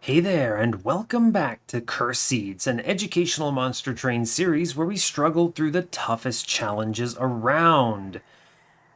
Hey there, and welcome back to Curse Seeds, an educational monster train series where we struggle through the toughest challenges around.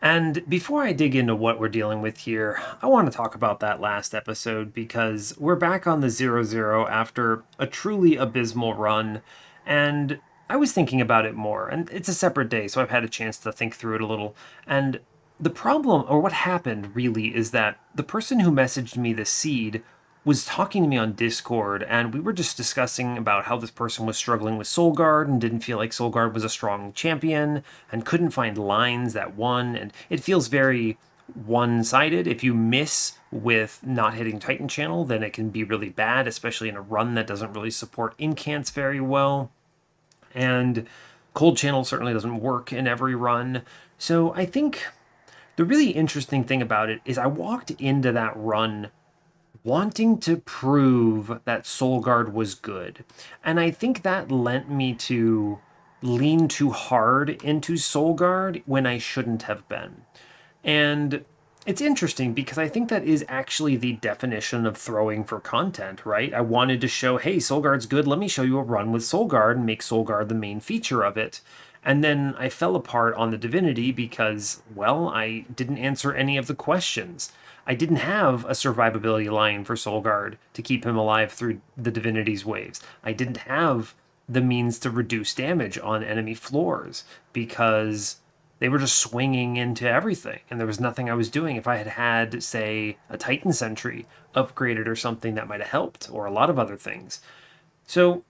And before I dig into what we're dealing with here, I want to talk about that last episode because we're back on the 0 after a truly abysmal run, and I was thinking about it more, and it's a separate day, so I've had a chance to think through it a little. And the problem, or what happened really, is that the person who messaged me the seed was talking to me on Discord, and we were just discussing about how this person was struggling with Soulguard and didn't feel like Soulguard was a strong champion and couldn't find lines that won. And it feels very one-sided. If you miss with not hitting Titan Channel, then it can be really bad, especially in a run that doesn't really support incants very well. And Cold Channel certainly doesn't work in every run. So I think the really interesting thing about it is I walked into that run wanting to prove that Soulguard was good. And I think that lent me to lean too hard into Soulguard when I shouldn't have been. And it's interesting because I think that is actually the definition of throwing for content, right? I wanted to show, hey, Soulguard's good. Let me show you a run with Soulguard and make Soulguard the main feature of it. And then I fell apart on the Divinity because, well, I didn't answer any of the questions. I didn't have a survivability line for Soulguard to keep him alive through the Divinity's waves. I didn't have the means to reduce damage on enemy floors because they were just swinging into everything, and there was nothing I was doing. If I had had, say, a Titan Sentry upgraded or something, that might have helped, or a lot of other things. So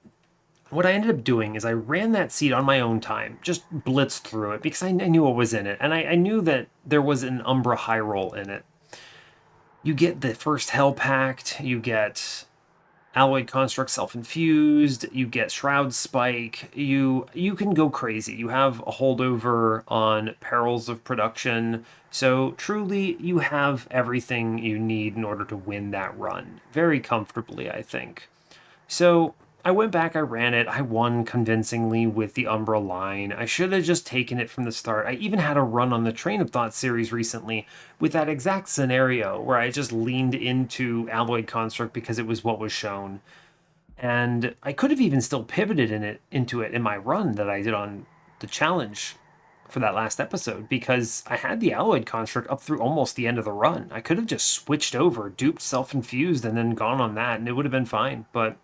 what I ended up doing is I ran that seed on my own time, just blitzed through it because I knew what was in it, and I knew that there was an Umbra high roll in it. You get the first Hell Pact, you get Alloyed Construct Self-Infused, you get Shroud Spike, you can go crazy. You have a holdover on Perils of Production, so truly you have everything you need in order to win that run. Very comfortably, I think. So I went back, I ran it, I won convincingly with the Umbra line. I should have just taken it from the start. I even had a run on the Train of Thought series recently with that exact scenario where I just leaned into Alloyed Construct because it was what was shown. And I could have even still pivoted into it in my run that I did on the challenge for that last episode because I had the Alloyed Construct up through almost the end of the run. I could have just switched over, duped Self-Infused, and then gone on that, and it would have been fine. But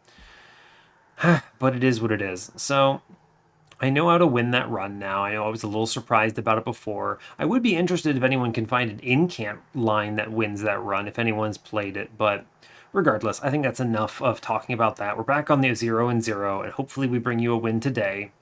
it is what it is. So I know how to win that run now. I know I was a little surprised about it before. I would be interested if anyone can find an incant line that wins that run, if anyone's played it. But regardless, I think that's enough of talking about that. We're back on the 0 and 0, and hopefully we bring you a win today.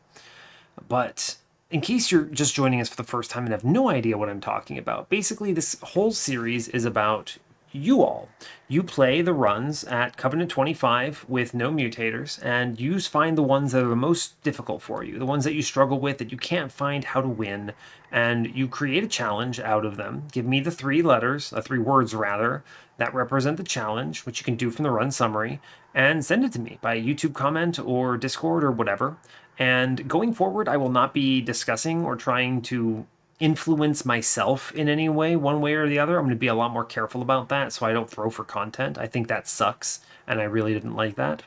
But in case you're just joining us for the first time and have no idea what I'm talking about, basically this whole series is about you all. You play the runs at Covenant 25 with no mutators, and you find the ones that are the most difficult for you, the ones that you struggle with, that you can't find how to win, and you create a challenge out of them. Give me the three words rather, that represent the challenge, which you can do from the run summary, and send it to me by YouTube comment or Discord or whatever. And going forward, I will not be discussing or trying to influence myself in any way, one way or the other. I'm going to be a lot more careful about that so I don't throw for content. I think that sucks, and I really didn't like that.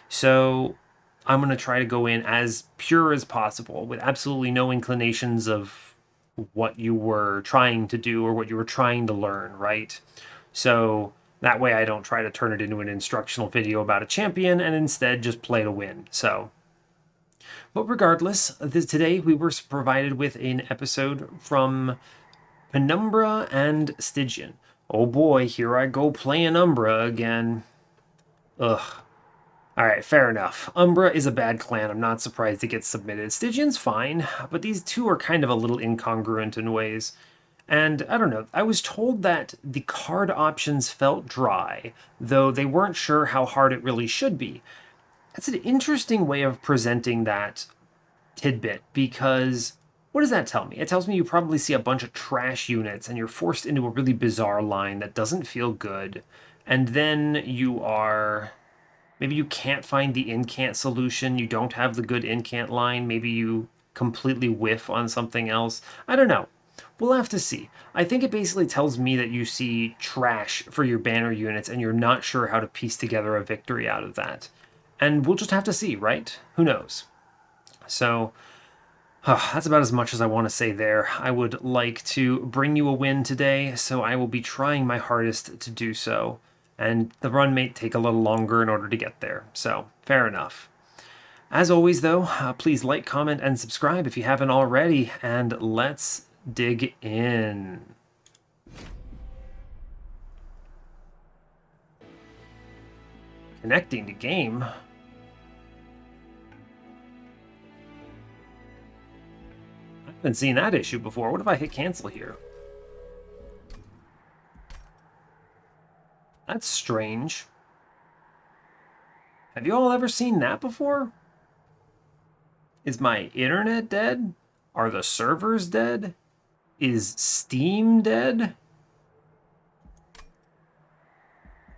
So I'm going to try to go in as pure as possible with absolutely no inclinations of what you were trying to do or what you were trying to learn, right? So that way I don't try to turn it into an instructional video about a champion and instead just play to win. So but regardless, today we were provided with an episode from Penumbra and Stygian. Oh boy, here I go playing Umbra again. Ugh. Alright, fair enough. Umbra is a bad clan. I'm not surprised it gets submitted. Stygian's fine, but these two are kind of a little incongruent in ways. And I don't know, I was told that the card options felt dry, though they weren't sure how hard it really should be. That's an interesting way of presenting that tidbit because what does that tell me? It tells me you probably see a bunch of trash units and you're forced into a really bizarre line that doesn't feel good. And then maybe you can't find the incant solution. You don't have the good incant line. Maybe you completely whiff on something else. I don't know. We'll have to see. I think it basically tells me that you see trash for your banner units and you're not sure how to piece together a victory out of that. And we'll just have to see, right? Who knows? So, that's about as much as I want to say there. I would like to bring you a win today, so I will be trying my hardest to do so. And the run may take a little longer in order to get there, so fair enough. As always, though, please like, comment, and subscribe if you haven't already, and let's dig in. Connecting to game. I haven't seen that issue before. What if I hit cancel here? That's strange. Have you all ever seen that before? Is my internet dead? Are the servers dead? Is Steam dead?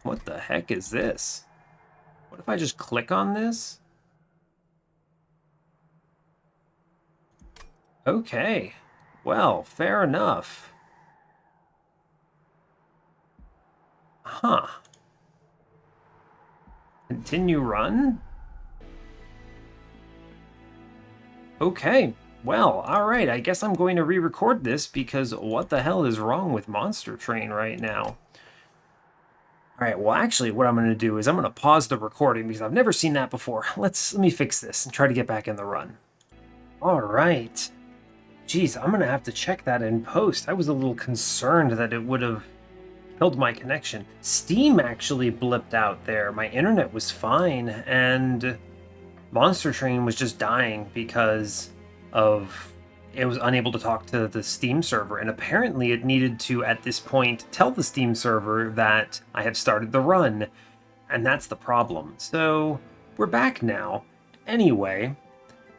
What the heck is this? What if I just click on this? Okay. Well, fair enough. Huh. Continue run? Okay. Well, alright, I guess I'm going to re-record this because what the hell is wrong with Monster Train right now? Alright, well actually what I'm going to do is I'm going to pause the recording because I've never seen that before. Let me fix this and try to get back in the run. Alright. Geez, I'm going to have to check that in post. I was a little concerned that it would have killed my connection. Steam actually blipped out there. My internet was fine, and Monster Train was just dying because of it was unable to talk to the Steam server, and apparently it needed to, at this point, tell the Steam server that I have started the run, and that's the problem. So, we're back now. Anyway,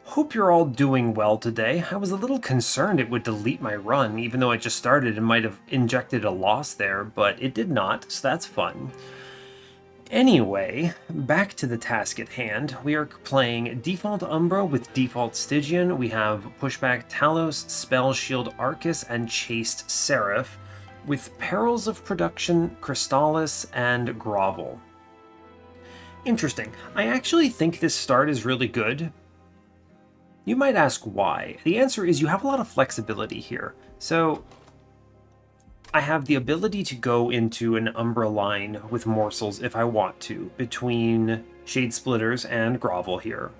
hope you're all doing well today. I was a little concerned it would delete my run, even though I just started and might have injected a loss there, but it did not, so that's fun. Anyway, back to the task at hand. We are playing default Umbra with default Stygian. We have pushback Talos, Spell Shield Arcus, and Chaste Seraph, with Perils of Production, Crystallis, and Grovel. Interesting. I actually think this start is really good. You might ask why. The answer is you have a lot of flexibility here. So, I have the ability to go into an Umbra line with morsels if I want to, between Shade Splitters and Grovel here.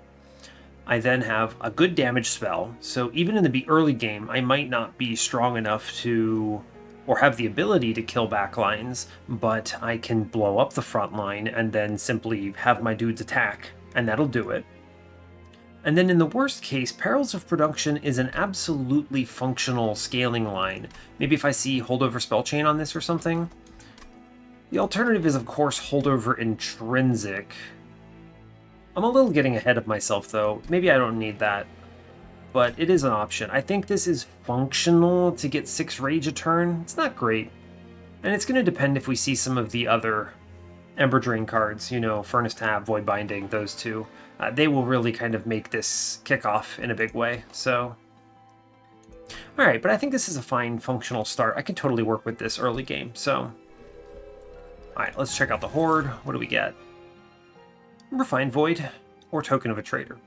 I then have a good damage spell, so even in the early game, I might not be strong enough to, or have the ability to kill backlines, but I can blow up the front line and then simply have my dudes attack, and that'll do it. And then in the worst case, Perils of Production is an absolutely functional scaling line. Maybe if I see Holdover Spellchain on this or something. The alternative is, of course, Holdover Intrinsic. I'm a little getting ahead of myself, though. Maybe I don't need that. But it is an option. I think this is functional to get 6 Rage a turn. It's not great. And it's going to depend if we see some of the other Ember Drain cards, you know, Furnace Tab, Void Binding, those two. They will really kind of make this kick off in a big way, so. Alright, but I think this is a fine functional start. I can totally work with this early game, so. Alright, let's check out the Horde. What do we get? Refined Void, or Token of a Traitor.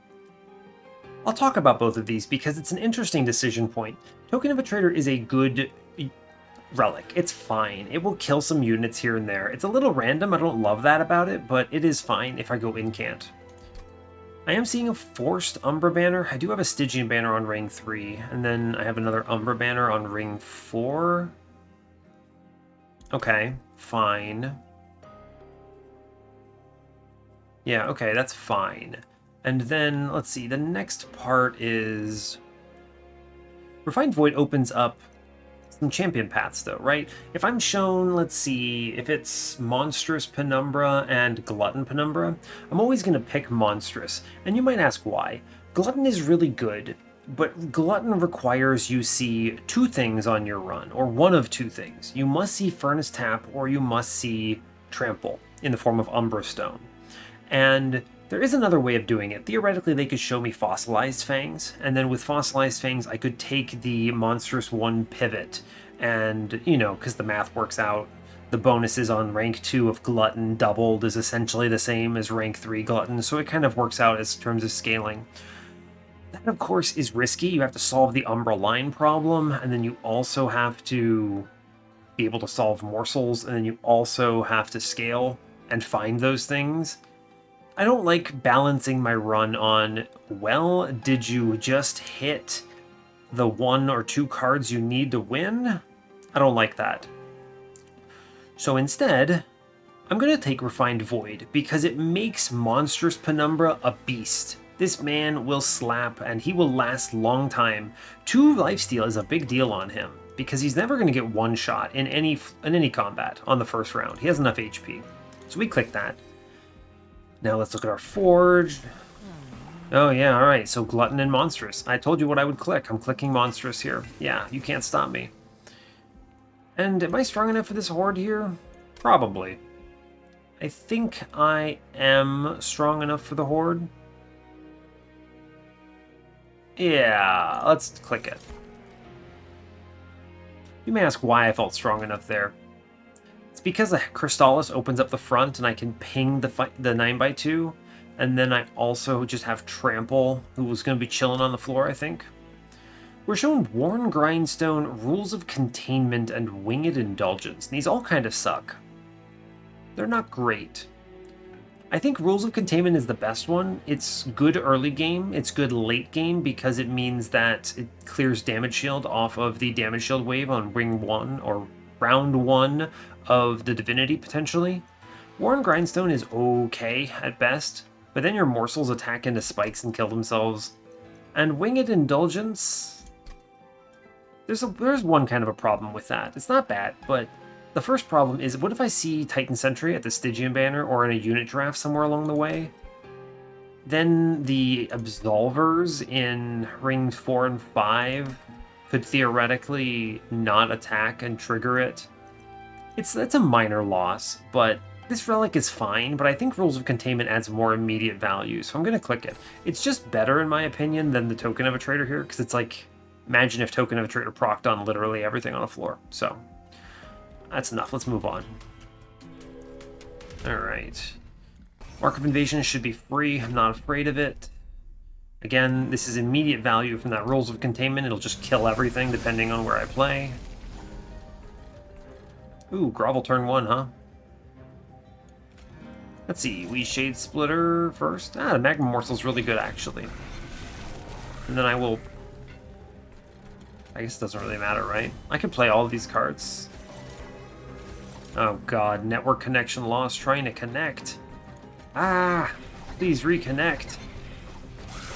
I'll talk about both of these because it's an interesting decision point. Token of a Traitor is a good relic. It's fine. It will kill some units here and there. It's a little random. I don't love that about it, but it is fine if I go incant. I am seeing a forced Umbra banner. I do have a Stygian banner on ring 3, and then I have another Umbra banner on ring 4. Okay, fine. Yeah, okay, that's fine. And then, let's see, the next part is... Refined Void opens up some champion paths, though, right? If I'm shown, let's see, if it's Monstrous Penumbra and Glutton Penumbra, I'm always going to pick Monstrous. And you might ask why. Glutton is really good, but Glutton requires you see 2 things on your run, or one of 2 things. You must see Furnace Tap, or you must see Trample, in the form of Umbra Stone. And there is another way of doing it. Theoretically, they could show me Fossilized Fangs, and then with Fossilized Fangs, I could take the Monstrous 1 pivot, and, you know, because the math works out, the bonuses on rank 2 of Glutton doubled is essentially the same as rank 3 Glutton, so it kind of works out as terms of scaling. That, of course, is risky. You have to solve the Umbra line problem, and then you also have to be able to solve morsels, and then you also have to scale and find those things. I don't like balancing my run on, well, did you just hit the 1 or 2 cards you need to win? I don't like that. So instead, I'm going to take Refined Void, because it makes Monstrous Penumbra a beast. This man will slap, and he will last long time. 2 lifesteal is a big deal on him, because he's never going to get one shot in any combat on the first round. He has enough HP. So we click that. Now let's look at our Forge. Oh yeah, alright, so Glutton and Monstrous. I told you what I would click. I'm clicking Monstrous here. Yeah, you can't stop me. And am I strong enough for this Horde here? Probably. I think I am strong enough for the Horde. Yeah, let's click it. You may ask why I felt strong enough there. It's because the Crystallis opens up the front and I can ping the 9x2, and then I also just have Trample, who was going to be chilling on the floor, I think. We're shown Worn Grindstone, Rules of Containment, and Winged Indulgence. And these all kind of suck. They're not great. I think Rules of Containment is the best one. It's good early game, it's good late game, because it means that it clears damage shield off of the damage shield wave on ring 1, or round 1 of the Divinity, potentially. Worn Grindstone is okay at best, but then your morsels attack into spikes and kill themselves. And Winged Indulgence, there's one kind of a problem with that. It's not bad, but the first problem is, what if I see Titan Sentry at the Stygian banner or in a unit draft somewhere along the way? Then the Absolvers in rings 4 and 5 could theoretically not attack and trigger it. That's a minor loss, but this relic is fine, but I think Rules of Containment adds more immediate value, so I'm going to click it. It's just better, in my opinion, than the Token of a Traitor here, because it's like, imagine if Token of a Traitor procced on literally everything on the floor. So, that's enough. Let's move on. Alright. Mark of Invasion should be free. I'm not afraid of it. Again, this is immediate value from that Rules of Containment. It'll just kill everything depending on where I play. Ooh, Grovel turn 1, huh? Let's see, we Shade Splitter first. The Magma Morsel's really good, actually. And then I guess it doesn't really matter, right? I can play all of these cards. Oh god, network connection lost, trying to connect. Please reconnect.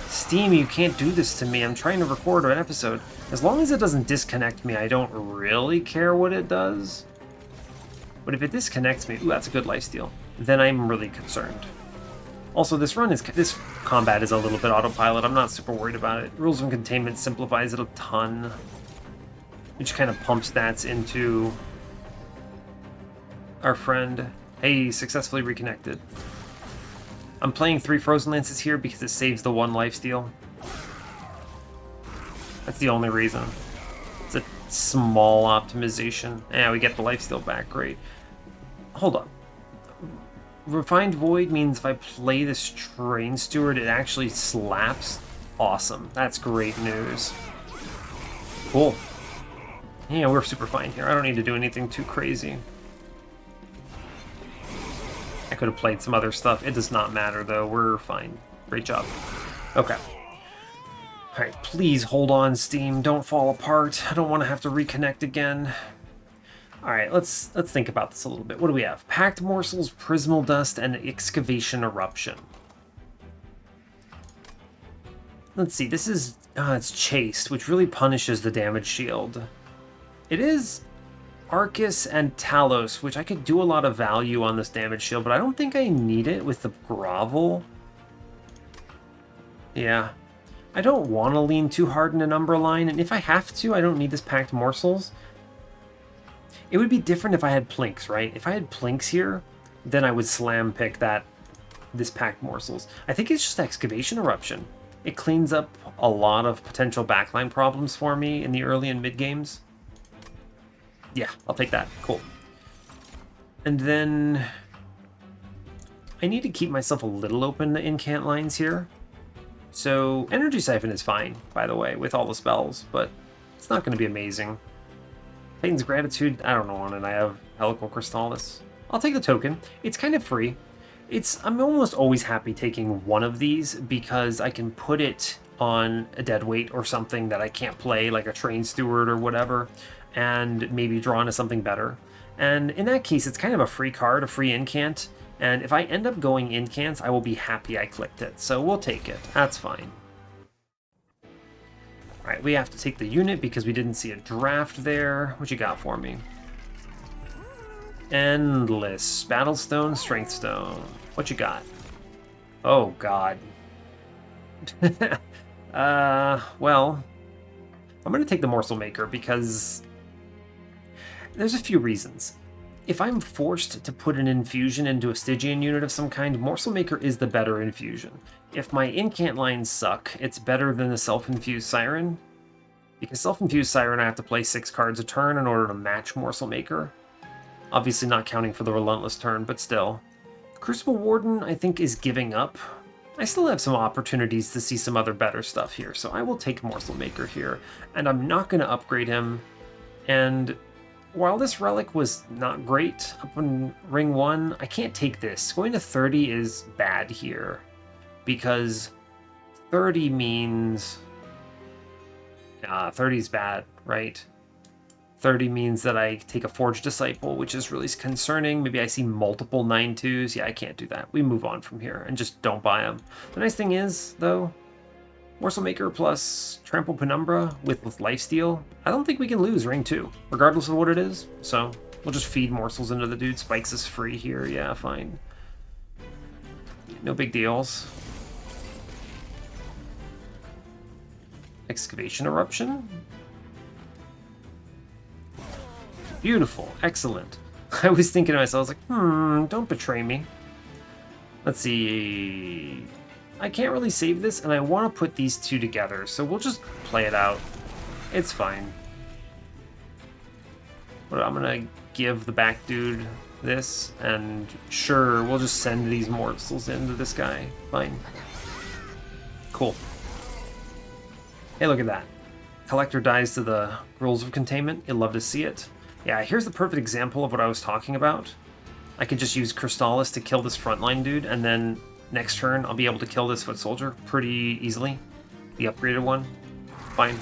Steam, you can't do this to me. I'm trying to record an episode. As long as it doesn't disconnect me, I don't really care what it does. But if it disconnects me, ooh, that's a good lifesteal, then I'm really concerned. Also, this combat is a little bit autopilot. I'm not super worried about it. Rules of Containment simplifies it a ton. Which kind of pumps stats into our friend. Hey, successfully reconnected. I'm playing 3 Frozen Lances here because it saves the 1 lifesteal. That's the only reason. It's a small optimization. Yeah, we get the lifesteal back, great. Hold on. Refined Void means if I play this Train Steward, it actually slaps? Awesome. That's great news. Cool. Yeah, we're super fine here. I don't need to do anything too crazy. I could have played some other stuff. It does not matter, though. We're fine. Great job. Okay. Alright, please hold on, Steam. Don't fall apart. I don't want to have to reconnect again. Alright, let's think about this a little bit. What do we have? Packed Morsels, Prismal Dust, and Excavation Eruption. Let's see, this is... it's Chased, which really punishes the damage shield. It is Arcus and Talos, which I could do a lot of value on this damage shield, but I don't think I need it with the Grovel. Yeah. I don't want to lean too hard in an Umbra line, and if I have to, I don't need this Packed Morsels. It would be different if I had Plinks, right? If I had Plinks here, then I would slam pick that this packed morsels. I think it's just Excavation Eruption. It cleans up a lot of potential backline problems for me in the early and mid games. Yeah, I'll take that. Cool. And then I need to keep myself a little open to incant lines here. So Energy Siphon is fine, by the way, with all the spells, but it's not going to be amazing. Titan's Gratitude, I don't know on it. I have Helical Crystallis. I'll take the token. It's kind of free. I'm almost always happy taking one of these because I can put it on a dead weight or something that I can't play, like a Train Steward or whatever, and maybe draw into something better. And in that case, it's kind of a free card, a free incant. And if I end up going incants, I will be happy I clicked it. So we'll take it. That's fine. All right, we have to take the unit because we didn't see a draft there. What you got for me? Endless. Battlestone, Strengthstone. What you got? Oh, God. Well, I'm going to take the Morsel Maker because there's a few reasons. If I'm forced to put an infusion into a Stygian unit of some kind, Morsel Maker is the better infusion. If my incant lines suck, it's better than the Self-Infused Siren. Because Self-Infused Siren, I have to play 6 cards a turn in order to match Morsel Maker. Obviously not counting for the Relentless turn, but still. Crucible Warden, I think, is giving up. I still have some opportunities to see some other better stuff here, so I will take Morsel Maker here. And I'm not going to upgrade him. And while this relic was not great up in Ring 1, I can't take this. Going to 30 is bad here, because 30 means... 30 is bad, right? 30 means that I take a Forged Disciple, which is really concerning. Maybe I see multiple 9/2s. Yeah, I can't do that. We move on from here and just don't buy them. The nice thing is, though, Morsel Maker plus Trample Penumbra with Lifesteal, I don't think we can lose Ring 2, regardless of what it is. So we'll just feed morsels into the dude. Spikes is free here. Yeah, fine. No big deals. Excavation Eruption. Beautiful. Excellent. I was thinking to myself, I was like, don't betray me. Let's see. I can't really save this, and I want to put these two together, so we'll just play it out. It's fine. But I'm going to give the back dude this, and sure, we'll just send these morsels into this guy. Fine. Cool. Hey, look at that. Collector dies to the Rules of Containment. You'll love to see it. Yeah, here's the perfect example of what I was talking about. I could just use Crystallis to kill this frontline dude, and then next turn I'll be able to kill this Foot Soldier pretty easily. The upgraded one. Fine.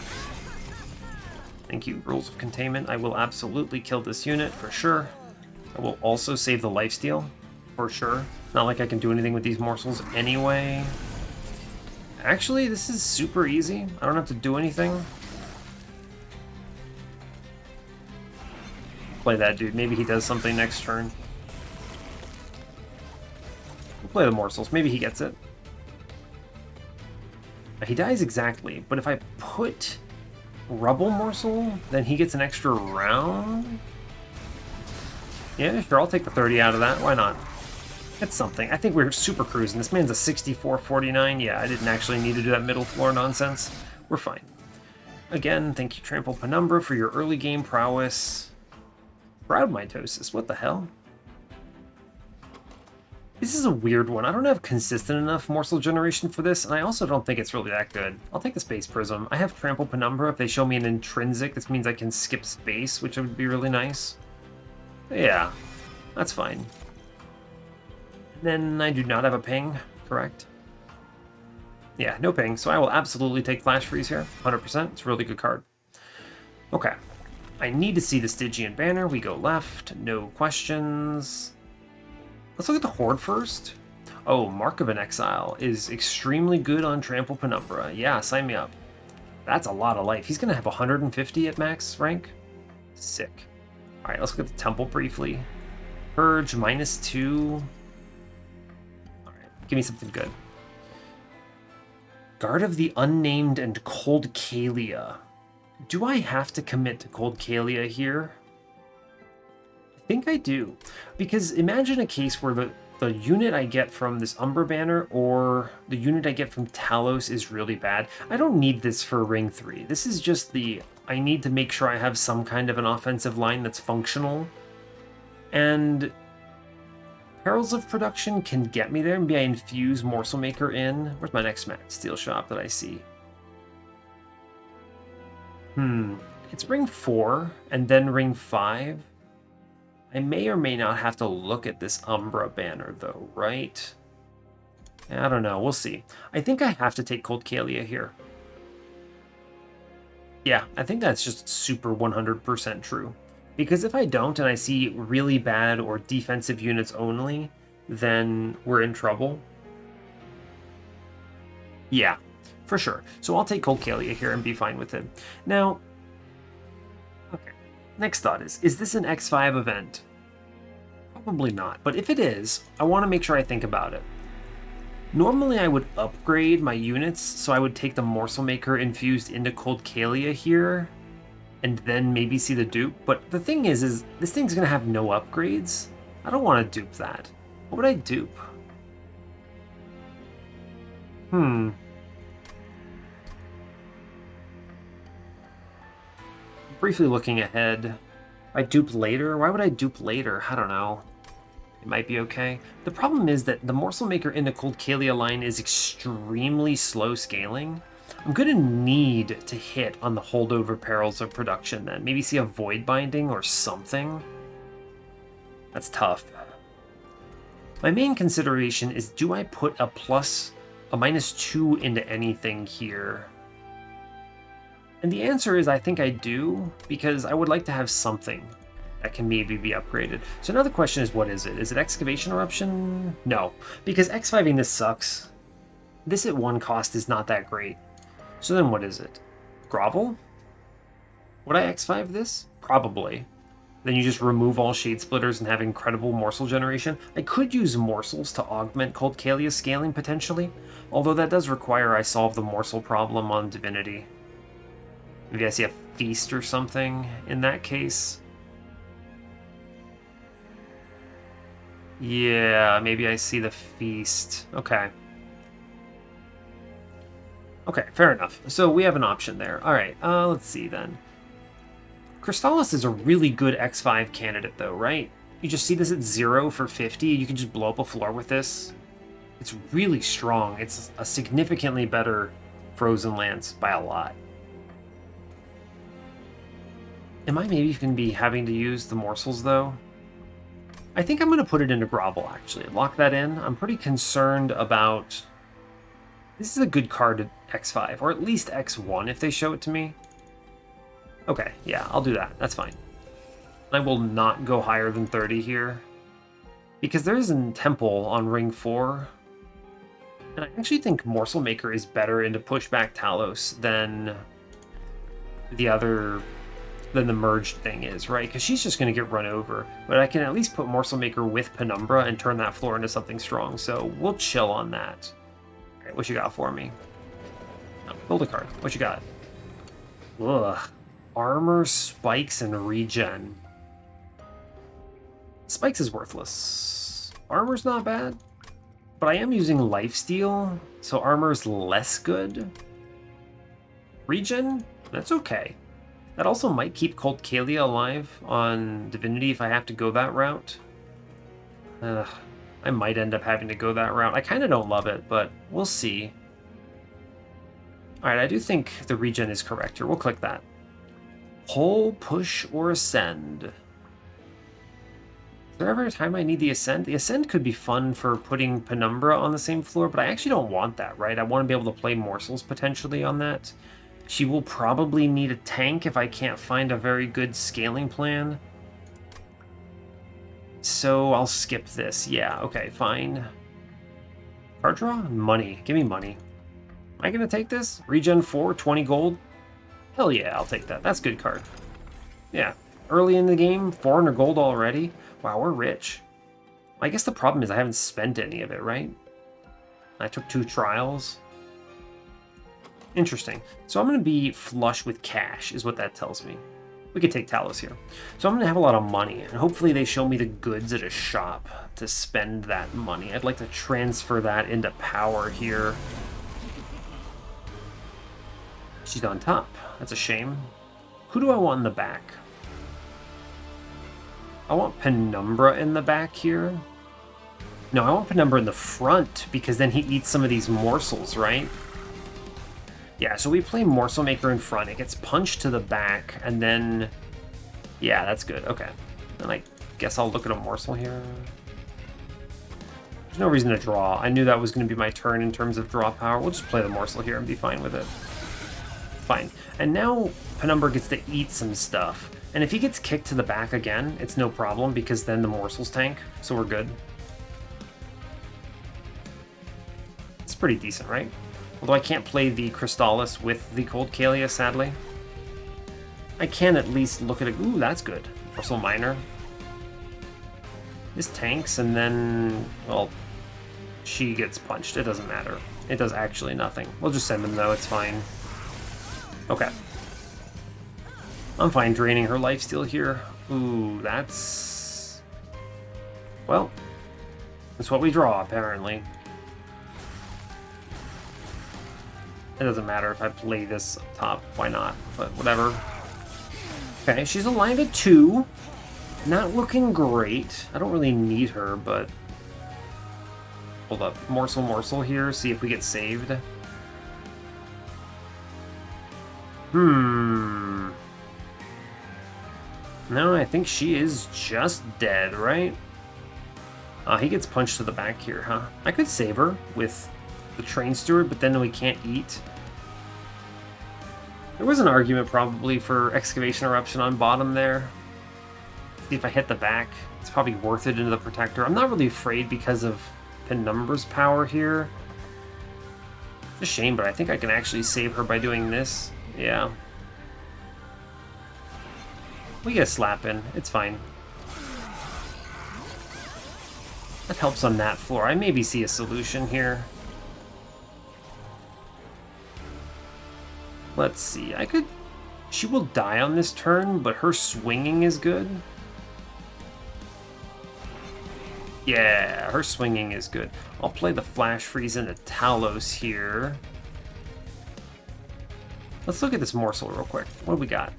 Thank you, Rules of Containment. I will absolutely kill this unit, for sure. I will also save the lifesteal, for sure. Not like I can do anything with these morsels anyway. Actually, this is super easy. I don't have to do anything. Play that dude. Maybe he does something next turn. We'll play the morsels. Maybe he gets it. He dies exactly, but if I put Rubble Morsel, then he gets an extra round? Yeah, sure, I'll take the 30 out of that. Why not? It's something. I think we're super cruising. This man's a 64-49. Yeah, I didn't actually need to do that middle floor nonsense. We're fine. Again, thank you, Trample Penumbra, for your early game prowess. Proud Mitosis, what the hell? This is a weird one. I don't have consistent enough morsel generation for this, and I also don't think it's really that good. I'll take the Space Prism. I have Trample Penumbra. If they show me an intrinsic, this means I can skip space, which would be really nice. Yeah, that's fine. Then I do not have a ping, correct? Yeah, no ping, so I will absolutely take Flash Freeze here, 100%. It's a really good card. Okay, I need to see the Stygian banner. We go left, no questions. Let's look at the Horde first. Oh, Mark of an Exile is extremely good on Trample Penumbra. Yeah, sign me up. That's a lot of life. He's going to have 150 at max rank. Sick. All right, let's look at the Temple briefly. Purge, -2. All right, give me something good. Guard of the Unnamed and Cold Kalia. Do I have to commit to Cold Kalia here? I think I do. Because imagine a case where the unit I get from this Umbra banner or the unit I get from Talos is really bad. I don't need this for Ring 3. This is just I need to make sure I have some kind of an offensive line that's functional. And Perils of Production can get me there. Maybe I infuse Morsel Maker in. Where's my next Steel Shop that I see? It's Ring 4 and then Ring 5. I may or may not have to look at this Umbra banner, though, right? I don't know. We'll see. I think I have to take Cold Kalia here. Yeah, I think that's just super 100% true. Because if I don't and I see really bad or defensive units only, then we're in trouble. Yeah, for sure. So I'll take Cold Kalia here and be fine with it. Now, okay. Next thought is this an X5 event? Probably not, but if it is, I want to make sure I think about it. Normally I would upgrade my units, so I would take the Morsel Maker infused into Cold Kalia here, and then maybe see the dupe, but the thing is this thing's going to have no upgrades. I don't want to dupe that. What would I dupe? Briefly looking ahead. I dupe later? Why would I dupe later? I don't know. It might be okay. The problem is that the Morsel Maker in the Cold Kalia line is extremely slow scaling. I'm going to need to hit on the holdover Perils of Production then. Maybe see a Void Binding or something. That's tough. My main consideration is, do I put a -2 into anything here? And the answer is I think I do, because I would like to have something that can maybe be upgraded. So now the question is, what is it? Is it Excavation Eruption? No, because X5ing this sucks. This at 1 cost is not that great. So then what is it? Grovel? Would I X5 this? Probably. Then you just remove all Shade Splitters and have incredible morsel generation. I could use morsels to augment Cold Kalia scaling potentially, although that does require I solve the morsel problem on Divinity. Maybe I see a feast or something in that case. Yeah, maybe I see the feast. Okay. Okay, fair enough. So we have an option there. All right, let's see then. Crystallis is a really good X5 candidate though, right? You just see this at 0 for 50. You can just blow up a floor with this. It's really strong. It's a significantly better Frozen Lance by a lot. Am I maybe going to be having to use the morsels though? I think I'm going to put it into Grovel actually. Lock that in. I'm pretty concerned about... This is a good card at X5, or at least X1 if they show it to me. Okay, yeah, I'll do that. That's fine. I will not go higher than 30 here, because there is a Temple on Ring 4, and I actually think Morsel Maker is better into Pushback Talos than the merged thing is, right? Because she's just going to get run over, but I can at least put Morsel Maker with Penumbra and turn that floor into something strong, so we'll chill on that. Alright, what you got for me? Oh, build a card. What you got? Ugh. Armor, spikes, and regen. Spikes is worthless. Armor's not bad, but I am using lifesteal, so armor's less good. Regen? That's okay. That also might keep Cold Kalia alive on Divinity if I have to go that route. I might end up having to go that route. I kind of don't love it, but we'll see. Alright, I do think the regen is correct here. We'll click that. Pull, push, or ascend. Is there ever a time I need the ascend? The ascend could be fun for putting Penumbra on the same floor, but I actually don't want that, right? I want to be able to play morsels potentially on that. She will probably need a tank if I can't find a very good scaling plan. So I'll skip this. Yeah, okay, fine. Card draw? Money. Give me money. Am I going to take this? Regen 4, 20 gold? Hell yeah, I'll take that. That's a good card. Yeah. Early in the game, 400 gold already? Wow, we're rich. I guess the problem is I haven't spent any of it, right? I took 2 trials. Interesting. So I'm going to be flush with cash, is what that tells me. We could take Talos here. So I'm going to have a lot of money, and hopefully they show me the goods at a shop to spend that money. I'd like to transfer that into power here. She's on top. That's a shame. Who do I want in the back? I want Penumbra in the back here. No, I want Penumbra in the front, because then he eats some of these morsels, right? Yeah, so we play Morsel Maker in front. It gets punched to the back, and then... Yeah, that's good. Okay. Then I guess I'll look at a morsel here. There's no reason to draw. I knew that was going to be my turn in terms of draw power. We'll just play the morsel here and be fine with it. Fine. And now Penumbra gets to eat some stuff. And if he gets kicked to the back again, it's no problem, because then the morsels tank, so we're good. It's pretty decent, right? Although I can't play the Crystallis with the Cold Kalia, sadly. I can at least look at it. Ooh, that's good. Morsel Miner. This tanks, and then, well, she gets punched. It doesn't matter. It does actually nothing. We'll just send them, though. It's fine. Okay. I'm fine draining her lifesteal here. Ooh, that's... Well, that's what we draw, apparently. It doesn't matter if I play this up top. Why not? But whatever. Okay, she's alive at 2. Not looking great. I don't really need her, but... Hold up. Morsel here. See if we get saved. No, I think she is just dead, right? He gets punched to the back here, huh? I could save her with the Train Steward, but then we can't eat. There was an argument probably for Excavation Eruption on bottom there. See if I hit the back. It's probably worth it into the Protector. I'm not really afraid because of Penumbra's power here. It's a shame, but I think I can actually save her by doing this. Yeah. We get a slap in. It's fine. That helps on that floor. I maybe see a solution here. Let's see. I could... She will die on this turn, but her swinging is good. Yeah, her swinging is good. I'll play the Flash Freeze into Talos here. Let's look at this morsel real quick. What do we got?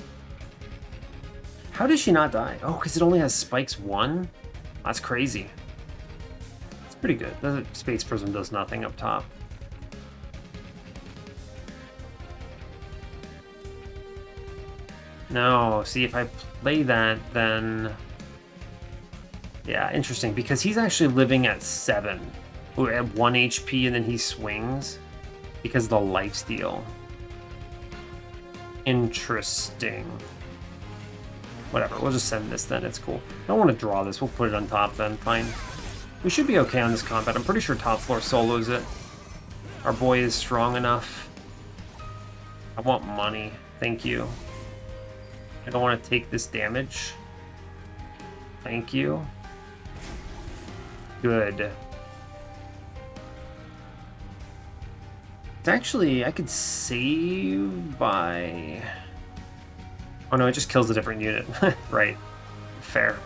How does she not die? Oh, because it only has spikes 1? That's crazy. It's pretty good. The Space Prism does nothing up top. No, see, if I play that, then... Yeah, interesting, because he's actually living at 7. Ooh, at 1 HP, and then he swings because of the lifesteal. Interesting. Whatever, we'll just send this then, it's cool. I don't want to draw this, we'll put it on top then, fine. We should be okay on this combat. I'm pretty sure top floor solos it. Our boy is strong enough. I want money, thank you. I don't want to take this damage. Thank you. Good. It's actually, I could save by... Oh no, it just kills a different unit. Right. Fair.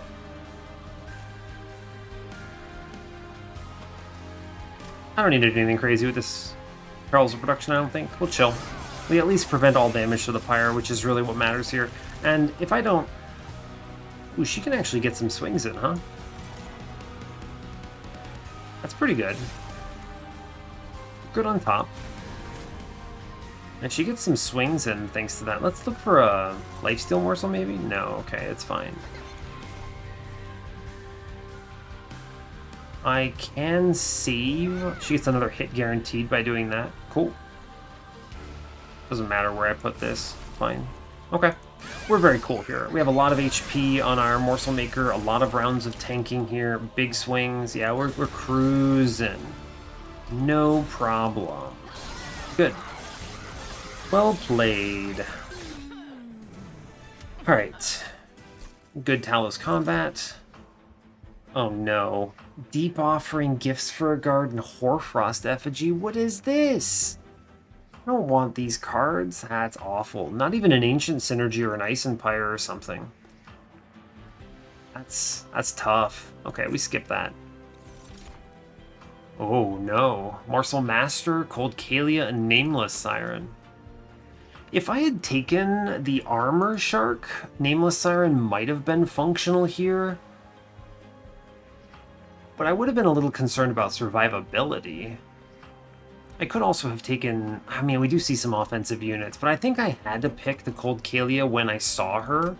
I don't need to do anything crazy with this Perils of Production, I don't think. We'll chill. We at least prevent all damage to the Pyre, which is really what matters here. And if I don't... Ooh, she can actually get some swings in, huh? That's pretty good. Good on top. And she gets some swings in thanks to that. Let's look for a lifesteal morsel, maybe? No, okay, it's fine. I can save. She gets another hit guaranteed by doing that. Cool. Doesn't matter where I put this. Fine. Okay. We're very cool here. We have a lot of HP on our Morsel Maker, a lot of rounds of tanking here, big swings. Yeah, we're cruising. No problem. Good. Well played. Alright. Good Talos combat. Oh no. Deep Offering, Gifts for a Garden, Hoarfrost Effigy. What is this? I don't want these cards. That's awful. Not even an Ancient Synergy or an Ice Empire or something. That's tough. Okay, we skip that. Oh no. Morsel Master, Cold Kalia, and Nameless Siren. If I had taken the Armor Shark, Nameless Siren might have been functional here. But I would have been a little concerned about survivability. I could also have taken... I mean, we do see some offensive units, but I think I had to pick the Cold Kalia when I saw her.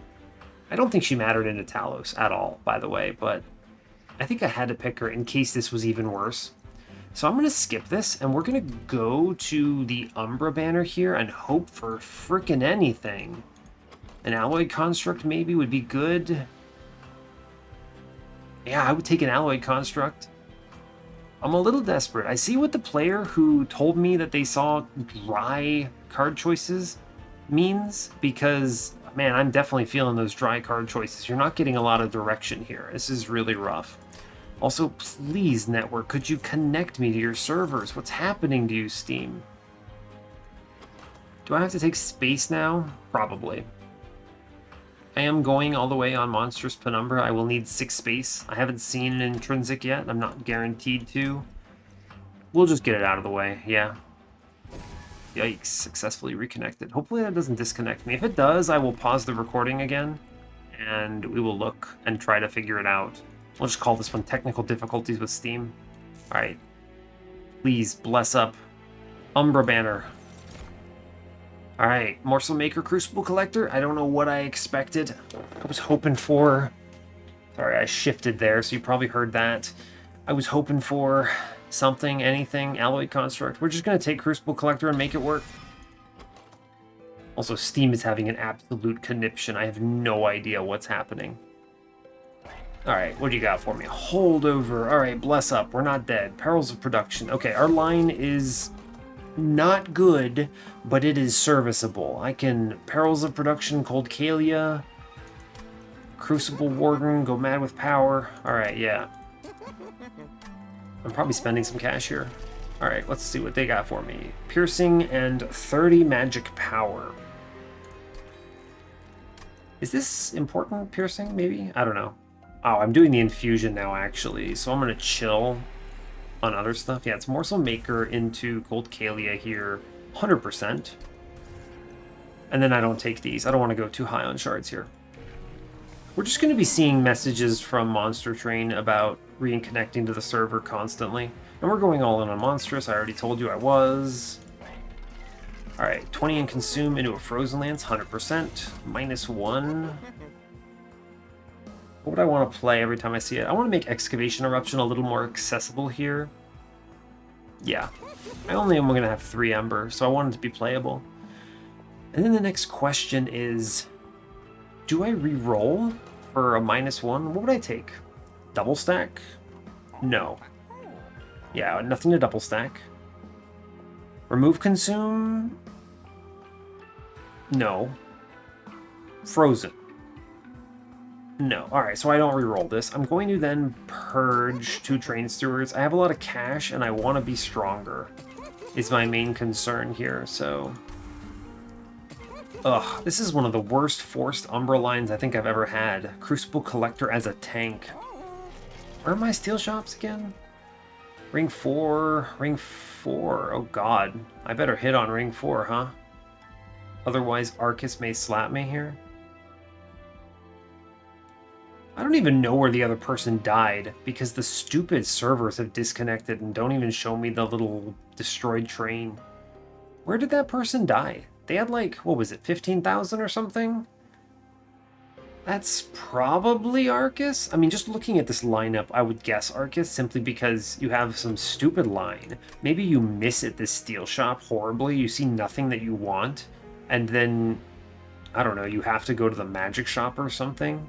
I don't think she mattered into Talos at all, by the way, but I think I had to pick her in case this was even worse. So I'm going to skip this, and we're going to go to the Umbra banner here and hope for frickin' anything. An Alloy Construct maybe would be good. Yeah, I would take an Alloy Construct. I'm a little desperate. I see what the player who told me that they saw dry card choices means, because, man, I'm definitely feeling those dry card choices. You're not getting a lot of direction here. This is really rough. Also, please, network, could you connect me to your servers? What's happening to you, Steam? Do I have to take space now? Probably. I am going all the way on Monstrous Penumbra. I will need 6 space. I haven't seen an intrinsic yet. I'm not guaranteed to. We'll just get it out of the way, yeah. Yikes, successfully reconnected. Hopefully that doesn't disconnect me. If it does, I will pause the recording again, and we will look and try to figure it out. We'll just call this one Technical Difficulties with Steam. Alright. Please, bless up. Umbra banner. Alright, Morsel Maker Crucible Collector. I don't know what I expected. I was hoping for... Sorry, I shifted there, so you probably heard that. I was hoping for something, anything, Alloy Construct. We're just going to take Crucible Collector and make it work. Also, Steam is having an absolute conniption. I have no idea what's happening. Alright, what do you got for me? Holdover. Alright, bless up. We're not dead. Perils of Production. Okay, our line is not good, but it is serviceable. I can Perils of Production, Cold Kalia, Crucible Warden, go mad with power. Alright, yeah. I'm probably spending some cash here. Alright, let's see what they got for me. Piercing and 30 magic power. Is this important, piercing, maybe? I don't know. Oh, I'm doing the infusion now, actually, so I'm going to chill on other stuff. Yeah, it's Morsel Maker into Cold Kalia here, 100%. And then I don't take these. I don't want to go too high on shards here. We're just going to be seeing messages from Monster Train about reconnecting to the server constantly. And we're going all in on Monstrous. I already told you I was. Alright, 20 and Consume into a Frozen Lance, 100%. -1. What would I want to play every time I see it? I want to make Excavation Eruption a little more accessible here. Yeah. I only am going to have 3 Ember, so I want it to be playable. And then the next question is, do I re-roll for a -1? What would I take? Double stack? No. Yeah, nothing to double stack. Remove Consume? No. Frozen? No. Alright, so I don't re-roll this. I'm going to then purge 2 Train Stewards. I have a lot of cash, and I want to be stronger, is my main concern here, so... Ugh, this is one of the worst forced Umbra lines I think I've ever had. Crucible Collector as a tank. Where are my steel shops again? Ring 4, Ring 4. Oh god, I better hit on Ring 4, huh? Otherwise Arcus may slap me here. I don't even know where the other person died, because the stupid servers have disconnected and don't even show me the little destroyed train. Where did that person die? They had like, what was it, 15,000 or something? That's probably Arcus. I mean, just looking at this lineup, I would guess Arcus, simply because you have some stupid line. Maybe you miss at this steel shop horribly, you see nothing that you want, and then, I don't know, you have to go to the magic shop or something.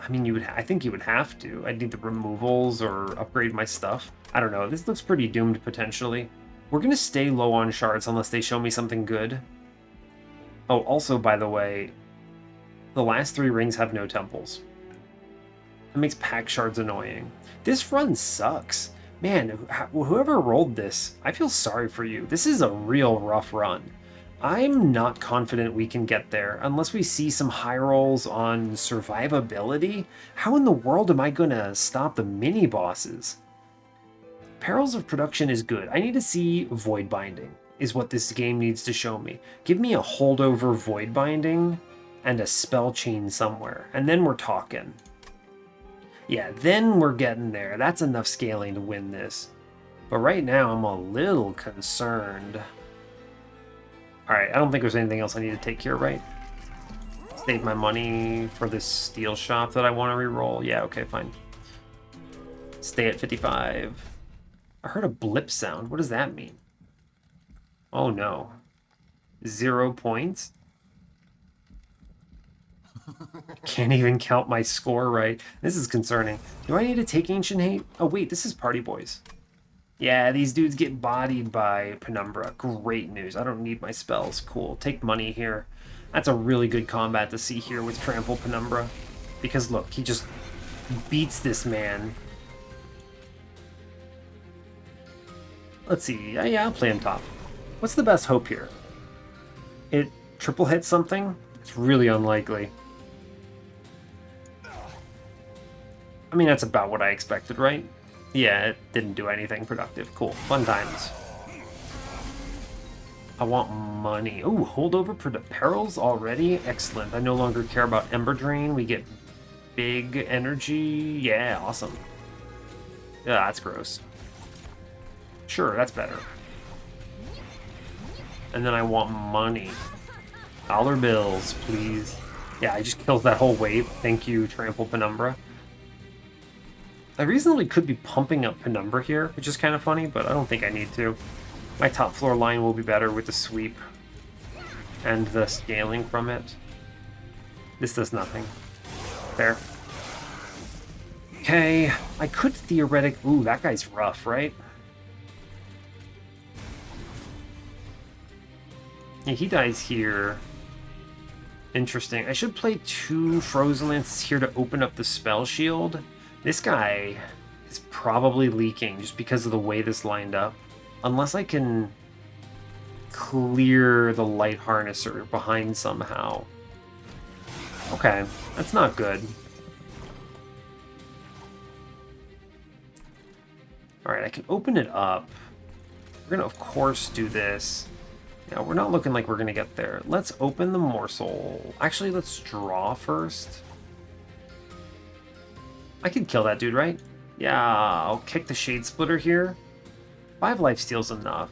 I mean, I think you would have to. I'd need the removals or upgrade my stuff. I don't know, this looks pretty doomed potentially. We're gonna stay low on shards unless they show me something good. Oh, also, by the way, the last 3 rings have no temples. That makes pack shards annoying. This run sucks. Man, whoever rolled this, I feel sorry for you. This is a real rough run. I'm not confident we can get there unless we see some high rolls on survivability. How in the world am I gonna stop the mini bosses? Perils of Production is good. I need to see Void Binding, is what this game needs to show me. Give me a holdover Void Binding and a spell chain somewhere, and then we're talking. Yeah, then we're getting there. That's enough scaling to win this. But right now, I'm a little concerned. Alright, I don't think there's anything else I need to take here, right? Save my money for this steel shop that I want to reroll. Yeah, okay, fine. Stay at 55. I heard a blip sound. What does that mean? Oh no. 0 points? Can't even count my score right. This is concerning. Do I need to take Ancient Hate? Oh wait, this is Party Boys. Yeah, these dudes get bodied by Penumbra. Great news. I don't need my spells. Cool. Take money here. That's a really good combat to see here with Trample Penumbra. Because look, he just beats this man. Let's see. Yeah, I'll play him top. What's the best hope here? It triple hits something? It's really unlikely. I mean, that's about what I expected, right? Yeah, it didn't do anything productive. Cool. Fun times. I want money. Ooh, holdover perils already? Excellent. I no longer care about Ember Drain. We get big energy. Yeah, awesome. Yeah, that's gross. Sure, that's better. And then I want money. Dollar bills, please. Yeah, I just killed that whole wave. Thank you, Trample Penumbra. I reasonably could be pumping up Penumbra here, which is kind of funny, but I don't think I need to. My top floor line will be better with the sweep and the scaling from it. This does nothing. There. Okay, I could theoretically... Ooh, that guy's rough, right? Yeah, he dies here. Interesting. I should play 2 Frozen Lances here to open up the spell shield. This guy is probably leaking just because of the way this lined up. Unless I can clear the Light Harnesser behind somehow. Okay, that's not good. Alright, I can open it up. We're going to, of course, do this. Yeah, we're not looking like we're going to get there. Let's open the morsel. Actually, let's draw first. I can kill that dude, right? Yeah, I'll kick the Shade Splitter here. 5 lifesteal's enough.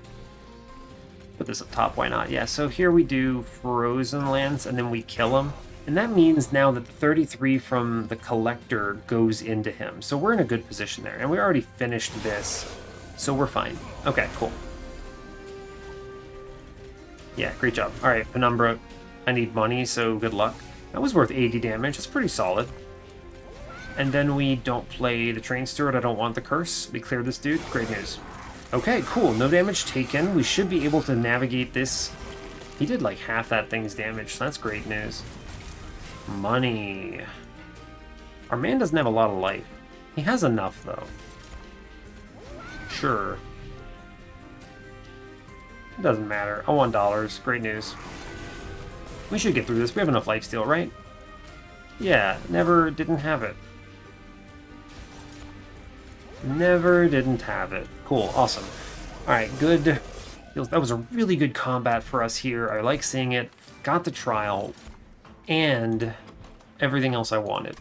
Put this up top, why not? Yeah, so here we do Frozen Lance, and then we kill him. And that means now that the 33 from the Collector goes into him. So we're in a good position there. And we already finished this, so we're fine. Okay, cool. Yeah, great job. Alright, Penumbra, I need money, so good luck. That was worth 80 damage. That's pretty solid. And then we don't play the Train Steward. I don't want the curse. We clear this dude. Great news. Okay, cool. No damage taken. We should be able to navigate this. He did like half that thing's damage, so that's great news. Money. Our man doesn't have a lot of life. He has enough, though. Sure. It doesn't matter. I want dollars. Great news. We should get through this. We have enough lifesteal, right? Yeah, never didn't have it. Never didn't have it. Cool, awesome. Alright, good. That was a really good combat for us here. I like seeing it. Got the trial. And everything else I wanted.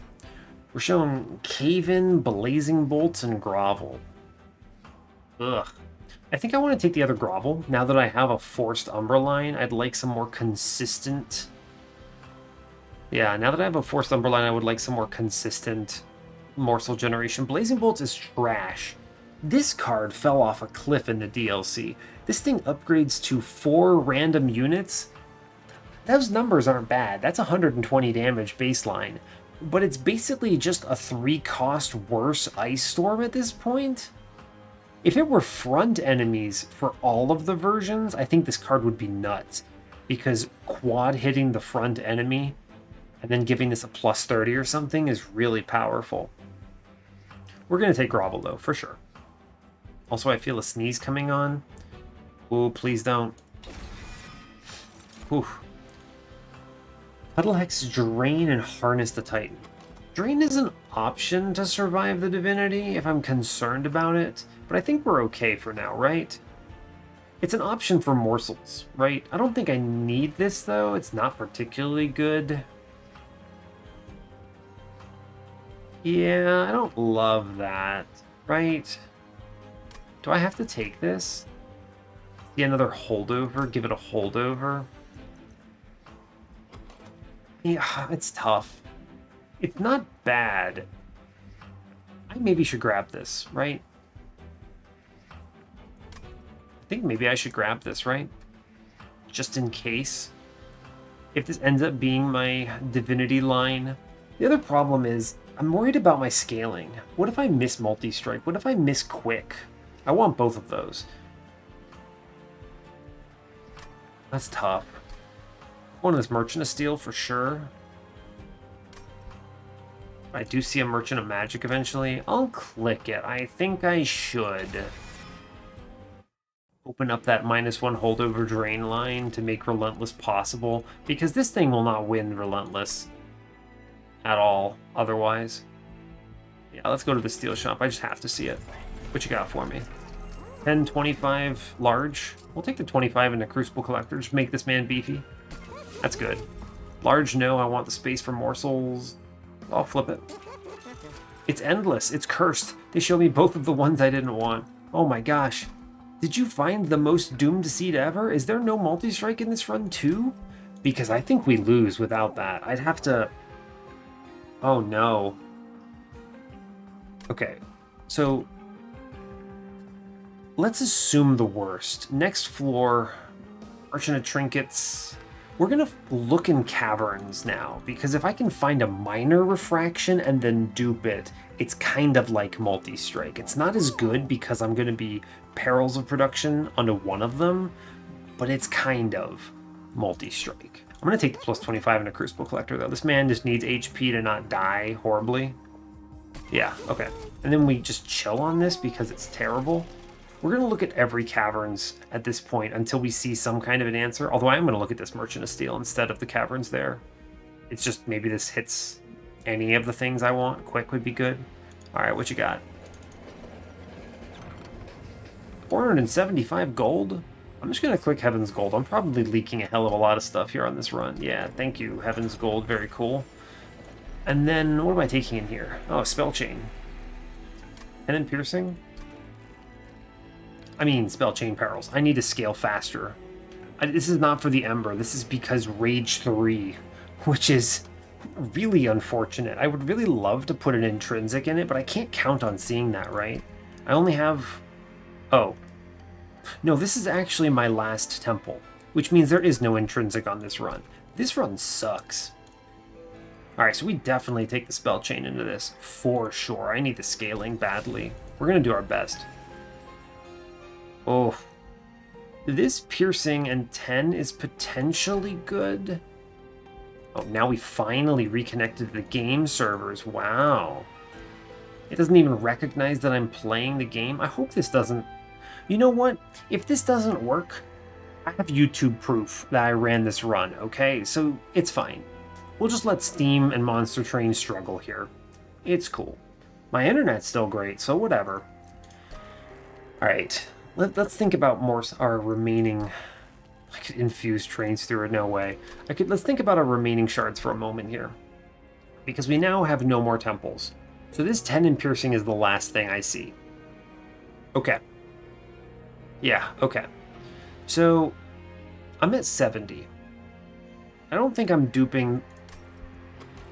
We're showing Cave-In, Blazing Bolts, and Grovel. Ugh. I think I want to take the other Grovel. Now that I have a forced Umbra line, I'd like some more consistent... Yeah, now that I have a forced Umbra line, I would like some more consistent morsel generation. Blazing Bolts is trash. This card fell off a cliff in the DLC. This thing upgrades to 4 random units. Those numbers aren't bad. That's 120 damage baseline. But it's basically just a 3-cost worse Ice Storm at this point. If it were front enemies for all of the versions, I think this card would be nuts. Because quad hitting the front enemy and then giving this a plus 30 or something is really powerful. We're going to take Grovel, though, for sure. Also, I feel a sneeze coming on. Oh, please don't. Whew. Puddlehex, Drain, and Harness the Titan. Drain is an option to survive the Divinity if I'm concerned about it, but I think we're okay for now, right? It's an option for morsels, right? I don't think I need this, though. It's not particularly good. Yeah, I don't love that, right? Do I have to take this? Yeah, another holdover? Give it a holdover? Yeah, it's tough. It's not bad. I maybe should grab this, right? I think maybe I should grab this, right? Just in case. If this ends up being my Divinity line. The other problem is, I'm worried about my scaling. What if I miss multi-strike? What if I miss quick? I want both of those. That's tough. One of this Merchant of Steel for sure. I do see a Merchant of Magic eventually. I'll click it. I think I should. Open up that -1 holdover drain line to make Relentless possible, because this thing will not win Relentless at all otherwise. Yeah, let's go to the steel shop. I just have to see it. What you got for me? 10, 25, large. We'll take the 25 in the Crucible Collector. Just make this man beefy. That's good. Large, no. I want the space for morsels. I'll flip it. It's endless. It's cursed. They show me both of the ones I didn't want. Oh my gosh. Did you find the most doomed seed ever? Is there no multi-strike in this run too? Because I think we lose without that. I'd have to... Oh no. Okay, so let's assume the worst. Next floor, Merchant of Trinkets. We're gonna look in caverns now, because if I can find a minor refraction and then dupe it, it's kind of like multi-strike. It's not as good because I'm gonna be perils of production onto one of them, but it's kind of multi-strike. I'm gonna take the plus 25 in a Crucible Collector though. This man just needs HP to not die horribly. Yeah, okay. And then we just chill on this because it's terrible. We're going to look at every caverns at this point until we see some kind of an answer. Although I am going to look at this Merchant of Steel instead of the caverns there. It's just maybe this hits any of the things I want. Quick would be good. All right, what you got? 475 gold? I'm just going to click Heaven's Gold. I'm probably leaking a hell of a lot of stuff here on this run. Yeah, thank you, Heaven's Gold. Very cool. And then, what am I taking in here? Oh, Spell Chain. And then Piercing? I mean, Spell Chain Perils. I need to scale faster. This is not for the Ember. This is because Rage 3, which is really unfortunate. I would really love to put an Intrinsic in it, but I can't count on seeing that, right? I only have... Oh. No, this is actually my last temple, which means there is no Intrinsic on this run. This run sucks. Alright, so we definitely take the Spell Chain into this, for sure. I need the scaling badly. We're going to do our best. Oh. This Piercing and 10 is potentially good. Oh, now we finally reconnected the game servers. Wow. It doesn't even recognize that I'm playing the game. I hope this doesn't... You know what? If this doesn't work, I have YouTube proof that I ran this run, okay? So it's fine. We'll just let Steam and Monster Train struggle here. It's cool. My internet's still great, so whatever. Alright, let's think about more our remaining... I could infuse trains through it, no way. Let's think about our remaining shards for a moment here. Because we now have no more temples. So this 10 in Piercing is the last thing I see. Okay. Yeah, okay. So, I'm at 70. I don't think I'm duping...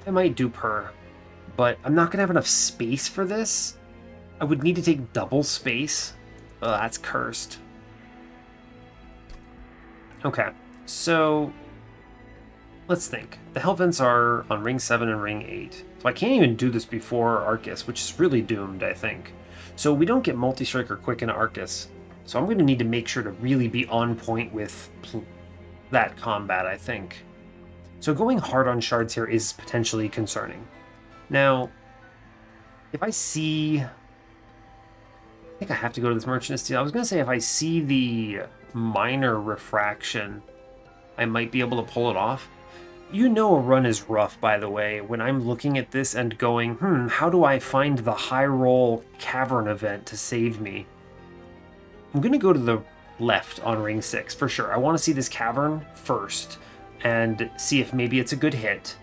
I might dupe her, but I'm not going to have enough space for this. I would need to take double space. Oh, that's cursed. Okay, so let's think. The Hell Vents are on Ring 7 and Ring 8. So I can't even do this before Arcus, which is really doomed, I think. So we don't get Multi-Strike or Quick in Arcus. So I'm going to need to make sure to really be on point with that combat, I think. So going hard on shards here is potentially concerning. Now, if I see... I think I have to go to this Merchant of Steel. I was going to say if I see the minor refraction, I might be able to pull it off. You know a run is rough, by the way, when I'm looking at this and going, how do I find the high roll cavern event to save me? I'm going to go to the left on ring 6 for sure. I want to see this cavern first and see if maybe it's a good hit.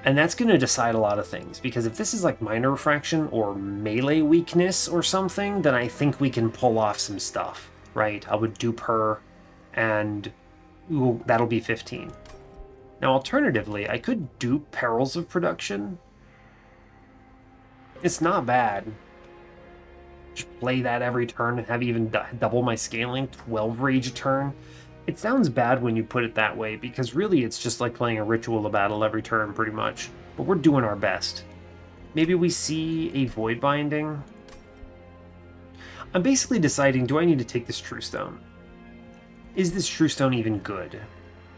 And that's going to decide a lot of things, because if this is like minor refraction or melee weakness or something, then I think we can pull off some stuff, right? I would dupe her and that'll be 15. Now, alternatively, I could dupe Perils of Production. It's not bad. Just play that every turn and have even double my scaling, 12 rage a turn. It sounds bad when you put it that way, because really it's just like playing a Ritual of Battle every turn, pretty much. But we're doing our best. Maybe we see a Void Binding. I'm basically deciding, do I need to take this True Stone? Is this True Stone even good?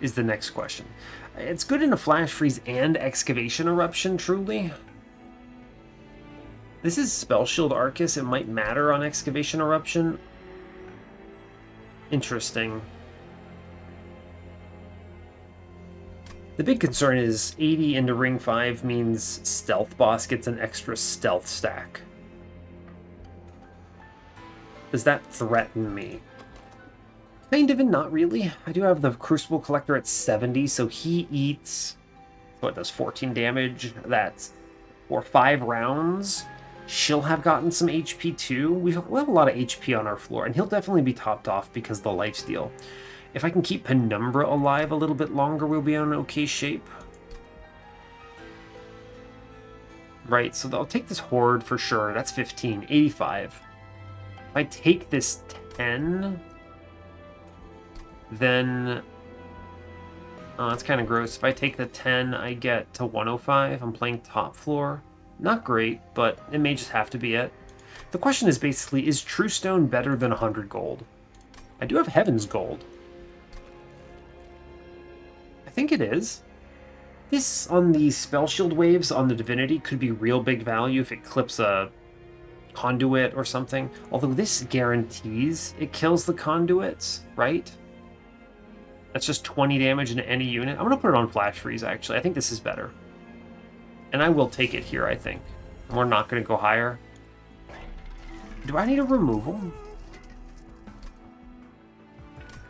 Is the next question. It's good in a Flash Freeze and Excavation Eruption, truly. This is Spell Shield Arcus. It might matter on Excavation Eruption. Interesting. The big concern is 80 into Ring 5 means Stealth Boss gets an extra stealth stack. Does that threaten me? Kind of and not really. I do have the Crucible Collector at 70, so he eats, what, does 14 damage? That's for 5 rounds. She'll have gotten some HP too. We'll have a lot of HP on our floor, and he'll definitely be topped off because of the lifesteal. If I can keep Penumbra alive a little bit longer, we'll be in okay shape. Right, so I'll take this Horde for sure. That's 15, 85. If I take this 10, then... oh, that's kind of gross. If I take the 10, I get to 105. I'm playing top floor. Not great, but it may just have to be it. The question is basically, is True Stone better than 100 gold? I do have Heaven's Gold. I think it is. This, on the Spell Shield waves on the Divinity, could be real big value if it clips a conduit or something. Although this guarantees it kills the conduits, right? That's just 20 damage into any unit. I'm going to put it on Flash Freeze, actually. I think this is better. And I will take it here, I think. We're not going to go higher. Do I need a removal?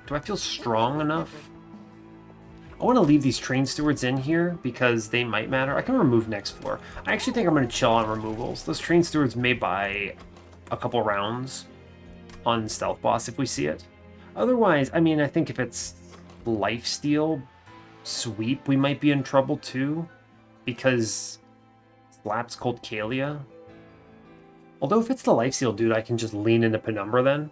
Do I feel strong enough? I want to leave these Train Stewards in here because they might matter. I can remove next floor. I actually think I'm going to chill on removals. Those Train Stewards may buy a couple rounds on Stealth Boss if we see it. Otherwise, I mean, I think if it's Lifesteal Sweep, we might be in trouble too, because Slaps Cold Kalia. Although if it's the Lifesteal dude, I can just lean into Penumbra then.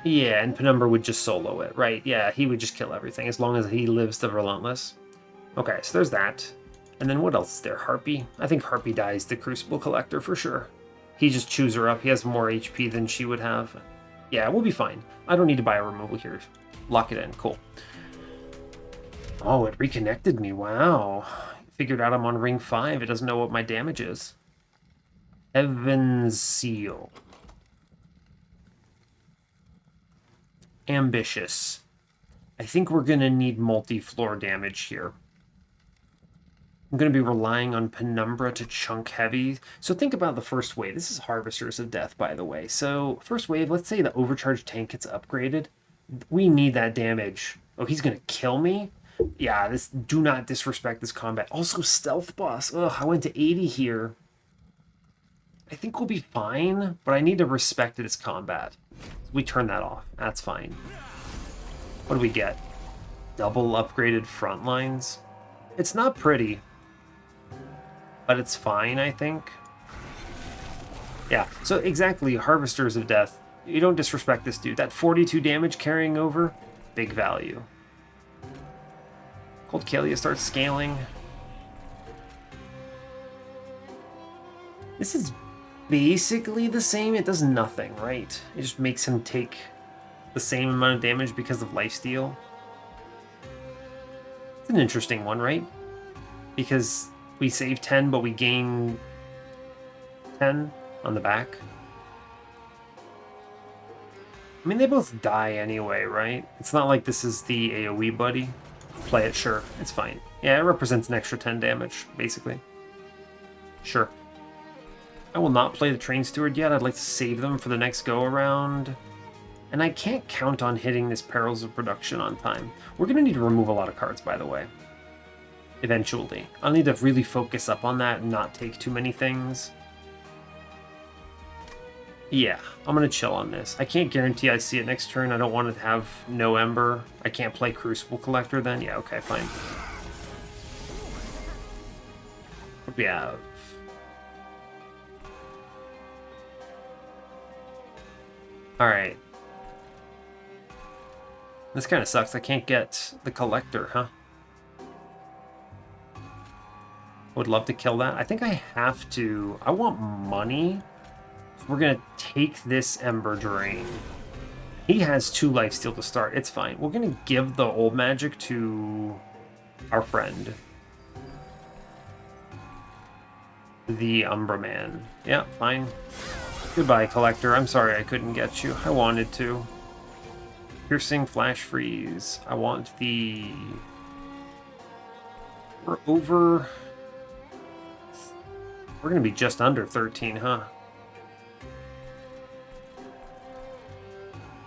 Yeah, and Penumbra would just solo it, right? Yeah, he would just kill everything as long as he lives the Relentless. Okay, so there's that. And then what else is there? Harpy? I think Harpy dies the Crucible Collector for sure. He just chews her up. He has more HP than she would have. Yeah, we'll be fine. I don't need to buy a removal here. Lock it in. Cool. Oh, it reconnected me. Wow. Figured out I'm on ring 5. It doesn't know what my damage is. Heaven's Seal. Ambitious. I think we're going to need multi-floor damage here. I'm going to be relying on Penumbra to chunk heavy. So think about the first wave. This is Harvesters of Death, by the way. So first wave, let's say the overcharged tank gets upgraded. We need that damage. Oh, he's going to kill me? Yeah, this. Do not disrespect this combat. Also, Stealth Boss. Ugh, I went to 80 here. I think we'll be fine, but I need to respect this combat. We turn that off. That's fine. What do we get? Double upgraded front lines? It's not pretty, but it's fine, I think. Yeah, so exactly, Harvesters of Death. You don't disrespect this dude. That 42 damage carrying over, big value. Cold Kalia starts scaling. This is basically the same. It does nothing, right? It just makes him take the same amount of damage because of lifesteal. It's an interesting one, right? Because we save 10, but we gain 10 on the back. I mean, they both die anyway, right? It's not like this is the AoE buddy. Play it, sure. It's fine. Yeah, it represents an extra 10 damage, basically. Sure. I will not play the Train Steward yet. I'd like to save them for the next go-around. And I can't count on hitting this Perils of Production on time. We're going to need to remove a lot of cards, by the way. Eventually. I'll need to really focus up on that and not take too many things. Yeah, I'm going to chill on this. I can't guarantee I see it next turn. I don't want to have no Ember. I can't play Crucible Collector then? Yeah, okay, fine. What do we have? Alright. This kind of sucks. I can't get the Collector, huh? Would love to kill that. I think I have to. I want money. We're going to take this Ember Drain. He has 2 lifesteal to start. It's fine. We're going to give the old magic to our friend. The Umbra man. Yeah, fine. Goodbye, Collector. I'm sorry I couldn't get you. I wanted to. Piercing Flash Freeze. I want the... We're over... We're going to be just under 13, huh?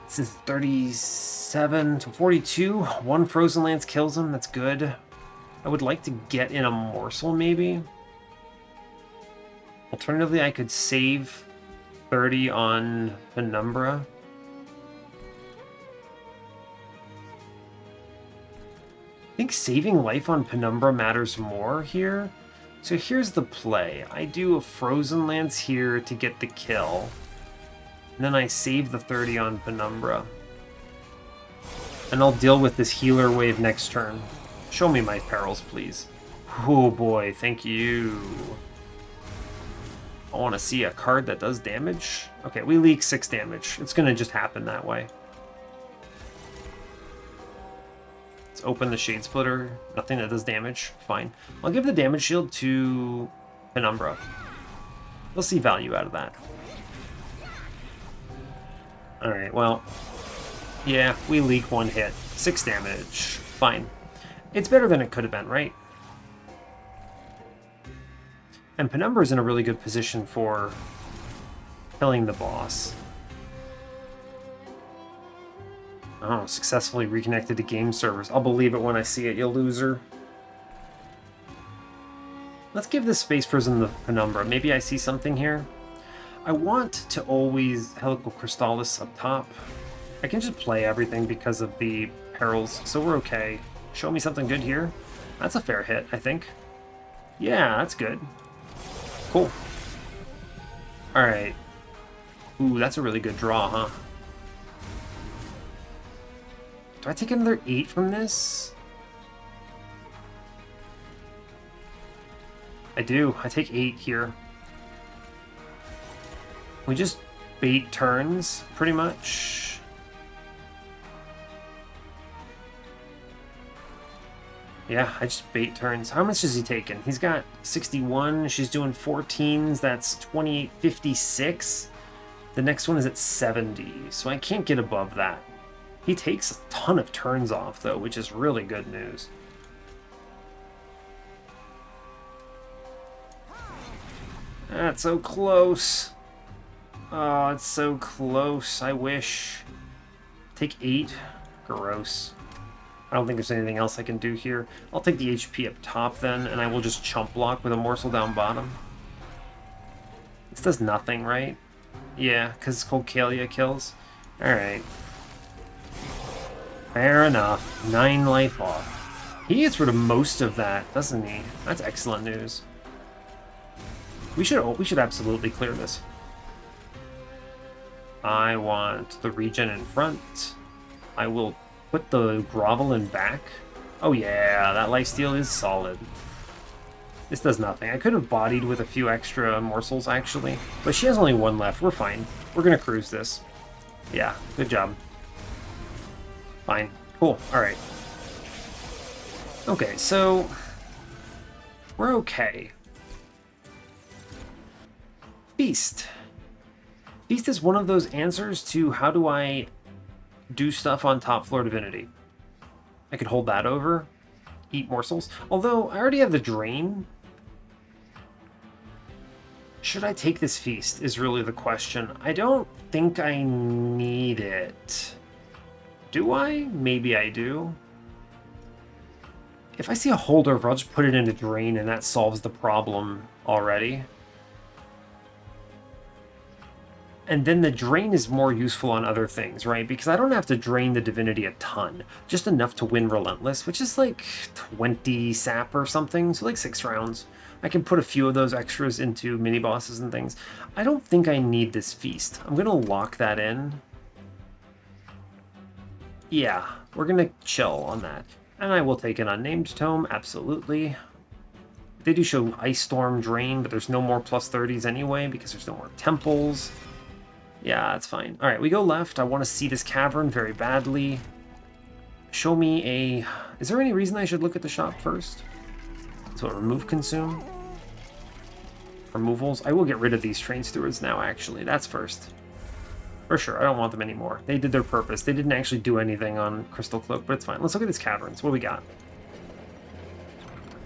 This is 37 to 42. 1 Frozen Lance kills him. That's good. I would like to get in a morsel, maybe. Alternatively, I could save 30 on Penumbra. I think saving life on Penumbra matters more here. So here's the play. I do a Frozen Lance here to get the kill. And then I save the 30 on Penumbra. And I'll deal with this healer wave next turn. Show me my perils, please. Oh boy, thank you. I want to see a card that does damage. Okay, we leak 6 damage. It's going to just happen that way. Let's open the Shade Splitter. Nothing that does damage. Fine. I'll give the damage shield to Penumbra. We'll see value out of that. Alright, well, yeah, we leak 1 hit. 6 damage. Fine. It's better than it could have been, right? And Penumbra's in a really good position for killing the boss. Oh, successfully reconnected to game servers. I'll believe it when I see it, you loser. Let's give this Space Prison the Penumbra. Maybe I see something here. I want to always Helical Crystallis up top. I can just play everything because of the perils, so we're okay. Show me something good here. That's a fair hit, I think. Yeah, that's good. Cool. Alright. Ooh, that's a really good draw, huh? Do I take another 8 from this? I do. I take 8 here. We just bait turns, pretty much. Yeah, I just bait turns. How much has he taken? He's got 61. She's doing 14s. That's 28.56. The next one is at 70, so I can't get above that. He takes a ton of turns off, though, which is really good news. That's so close. Oh, it's so close. I wish. Take 8. Gross. I don't think there's anything else I can do here. I'll take the HP up top then, and I will just chump block with a morsel down bottom. This does nothing, right? Yeah, because Colcalia kills. Alright. Fair enough. 9 life off. He gets rid of most of that, doesn't he? That's excellent news. We should absolutely clear this. I want the regen in front. I will put the Grovelin back. Oh yeah, that lifesteal is solid. This does nothing. I could have bodied with a few extra morsels, actually. But she has only 1 left. We're fine. We're going to cruise this. Yeah, good job. Fine. Cool. Alright. Okay, so... we're okay. Feast. Feast is one of those answers to how do I do stuff on top floor Divinity. I could hold that over, eat morsels. Although, I already have the drain. Should I take this feast is really the question. I don't think I need it. Do I? Maybe I do. If I see a holdover, I'll just put it in a drain and that solves the problem already. And then the drain is more useful on other things, right? Because I don't have to drain the Divinity a ton. Just enough to win Relentless, which is like 20 sap or something. So like 6 rounds. I can put a few of those extras into mini-bosses and things. I don't think I need this feast. I'm going to lock that in. Yeah, we're going to chill on that. And I will take an Unnamed Tome, absolutely. They do show Ice Storm Drain, but there's no more plus 30s anyway because there's no more temples. Yeah, that's fine. All right, we go left. I want to see this cavern very badly. Show me a... Is there any reason I should look at the shop first? So remove consume. Removals. I will get rid of these train stewards now, actually. That's first. For sure, I don't want them anymore. They did their purpose. They didn't actually do anything on Crystal Cloak, but it's fine. Let's look at these caverns. What do we got?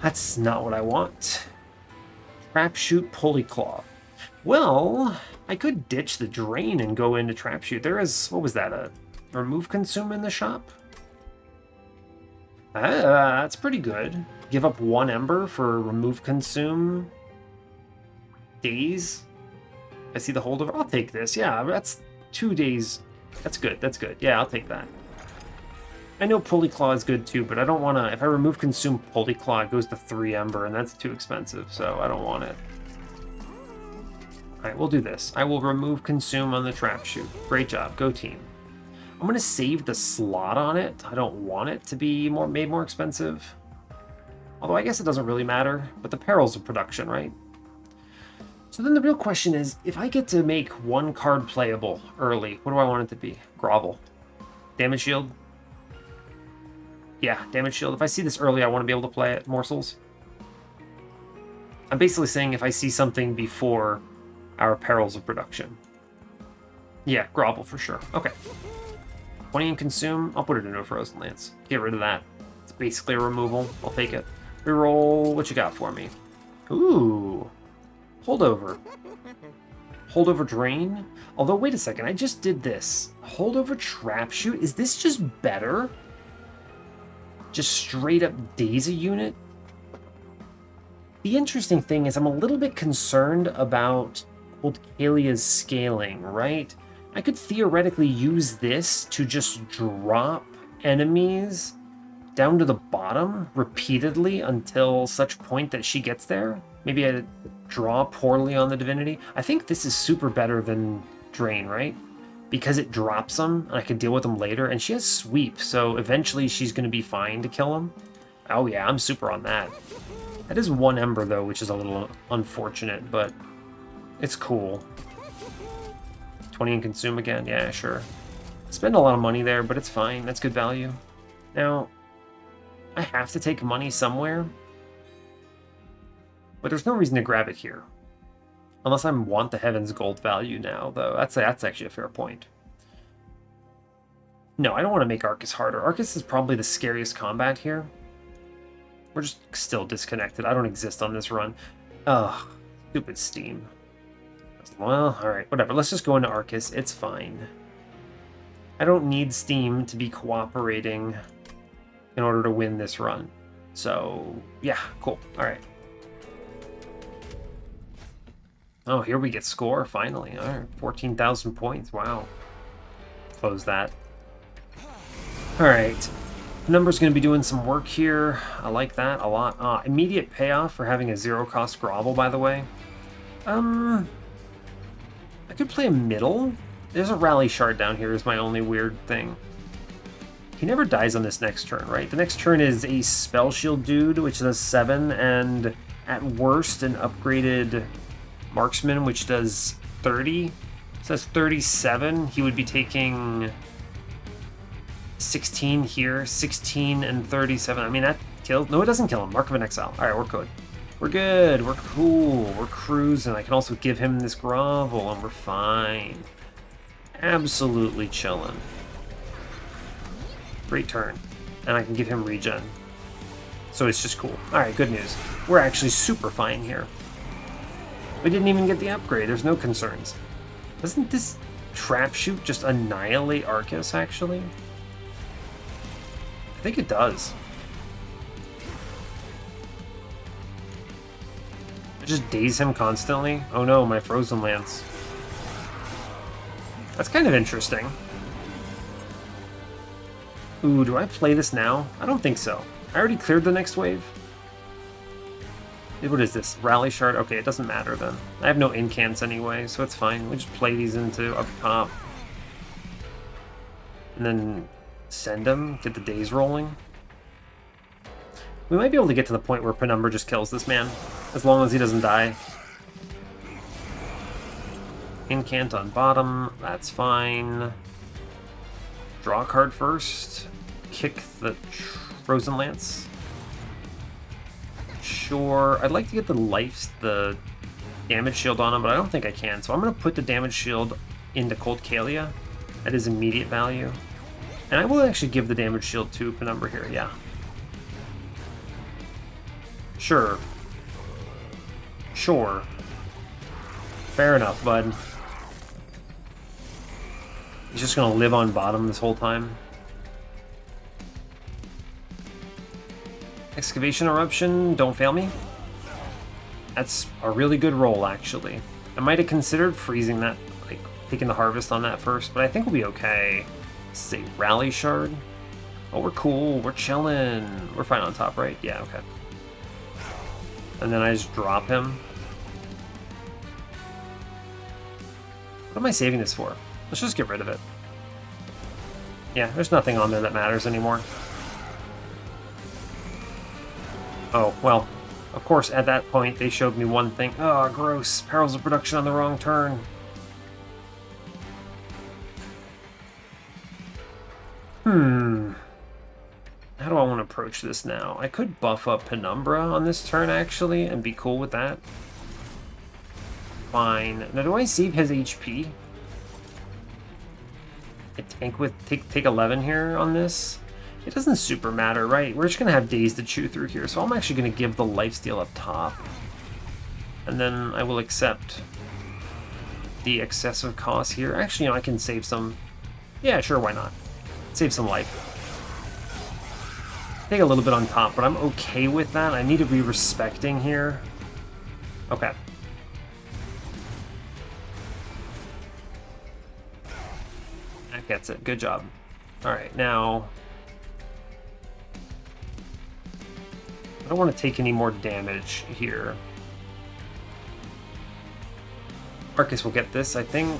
That's not what I want. Trap Shoot Pulley Claw. Well, I could ditch the drain and go into Trap Shoot. There is, what was that, a remove consume in the shop? That's pretty good. Give up 1 ember for remove consume days. I see the holdover. I'll take this. Yeah, that's 2 days. That's good. That's good. Yeah, I'll take that. I know Pulley Claw is good too, but I don't want to... If I remove consume Pulley Claw, it goes to 3 ember, and that's too expensive, so I don't want it. Alright, we'll do this. I will remove consume on the Trap Shoot. Great job. Go team. I'm going to save the slot on it. I don't want it to be made more expensive. Although I guess it doesn't really matter, but the perils of production, right? So then the real question is, if I get to make 1 card playable early, what do I want it to be? Grovel. Damage shield? Yeah, damage shield. If I see this early, I want to be able to play it. Morsels. I'm basically saying if I see something before our perils of production. Yeah, grovel for sure. Okay. 20 and consume. I'll put it into a frozen lance. Get rid of that. It's basically a removal. I'll take it. Reroll. What you got for me? Ooh. Holdover. Holdover drain. Although, wait a second. I just did this. Holdover trap shoot. Is this just better? Just straight up daze a unit? The interesting thing is I'm a little bit concerned about Old Kalia's scaling, right? I could theoretically use this to just drop enemies down to the bottom repeatedly until such point that she gets there. Maybe I draw poorly on the Divinity. I think this is super better than Drain, right? Because it drops them, and I can deal with them later, and she has Sweep, so eventually she's going to be fine to kill them. Oh yeah, I'm super on that. That is 1 Ember, though, which is a little unfortunate, but it's cool. 20 and consume again? Yeah, sure. Spend a lot of money there, but it's fine. That's good value. Now, I have to take money somewhere, but there's no reason to grab it here. Unless I want the Heaven's Gold value now, though. That's actually a fair point. No, I don't want to make Arcus harder. Arcus is probably the scariest combat here. We're just still disconnected. I don't exist on this run. Ugh, stupid Steam. Well, alright, whatever. Let's just go into Arcus. It's fine. I don't need Steam to be cooperating in order to win this run. So, yeah, cool. Alright. Oh, here we get score, finally. All right, 14,000 points. Wow. Close that. All right. Number's going to be doing some work here. I like that a lot. Immediate payoff for having a 0-cost grovel, by the way. I could play a middle. There's a rally shard down here is my only weird thing. He never dies on this next turn, right? The next turn is a spell shield dude, which does 7, and at worst, an upgraded marksman, which does 30. So that's 37. He would be taking 16 here, 16 and 37. I mean, that kills. No, it doesn't kill him. Mark of an Exile. All right, we're good. We're good. We're cool. We're cruising. I can also give him this grovel, and we're fine. Absolutely chilling. Great turn. And I can give him regen. So it's just cool. Alright, good news. We're actually super fine here. We didn't even get the upgrade. There's no concerns. Doesn't this trap shoot just annihilate Arcus, actually? I think it does. I just daze him constantly. Oh no, my Frozen Lance. That's kind of interesting. Ooh, do I play this now? I don't think so. I already cleared the next wave. What is this? Rally Shard? Okay, it doesn't matter then. I have no incants anyway, so it's fine. We just play these into up top. And then send them, get the days rolling. We might be able to get to the point where Penumbra just kills this man, as long as he doesn't die. Incant on bottom, that's fine. Draw a card first. Kick the Frozen Lance. Sure, I'd like to get the damage shield on him, but I don't think I can. So I'm going to put the damage shield into Cold Kalia at his immediate value. And I will actually give the damage shield to Penumbra here, yeah. Sure. Sure. Fair enough, bud. He's just going to live on bottom this whole time. Excavation Eruption, don't fail me. That's a really good roll, actually. I might have considered freezing that, like, taking the harvest on that first, but I think we'll be okay. This is a Rally Shard. Oh, we're cool. We're chilling. We're fine on top, right? Yeah, okay. And then I just drop him. What am I saving this for? Let's just get rid of it. Yeah, there's nothing on there that matters anymore. Oh, well, of course, at that point, they showed me one thing. Oh, gross. Perils of production on the wrong turn. How do I want to approach this now? I could buff up Penumbra on this turn, actually, and be cool with that. Fine. Now, do I save his HP? I tank with take 11 here on this. It doesn't super matter, right? We're just going to have days to chew through here, so I'm actually going to give the lifesteal up top. And then I will accept the excessive cost here. Actually, you know, I can save some... Yeah, sure, why not? Save some life. Take a little bit on top, but I'm okay with that. I need to be respecting here. Okay. That gets it. Good job. Alright, now... I don't want to take any more damage here. Arcus will get this, I think.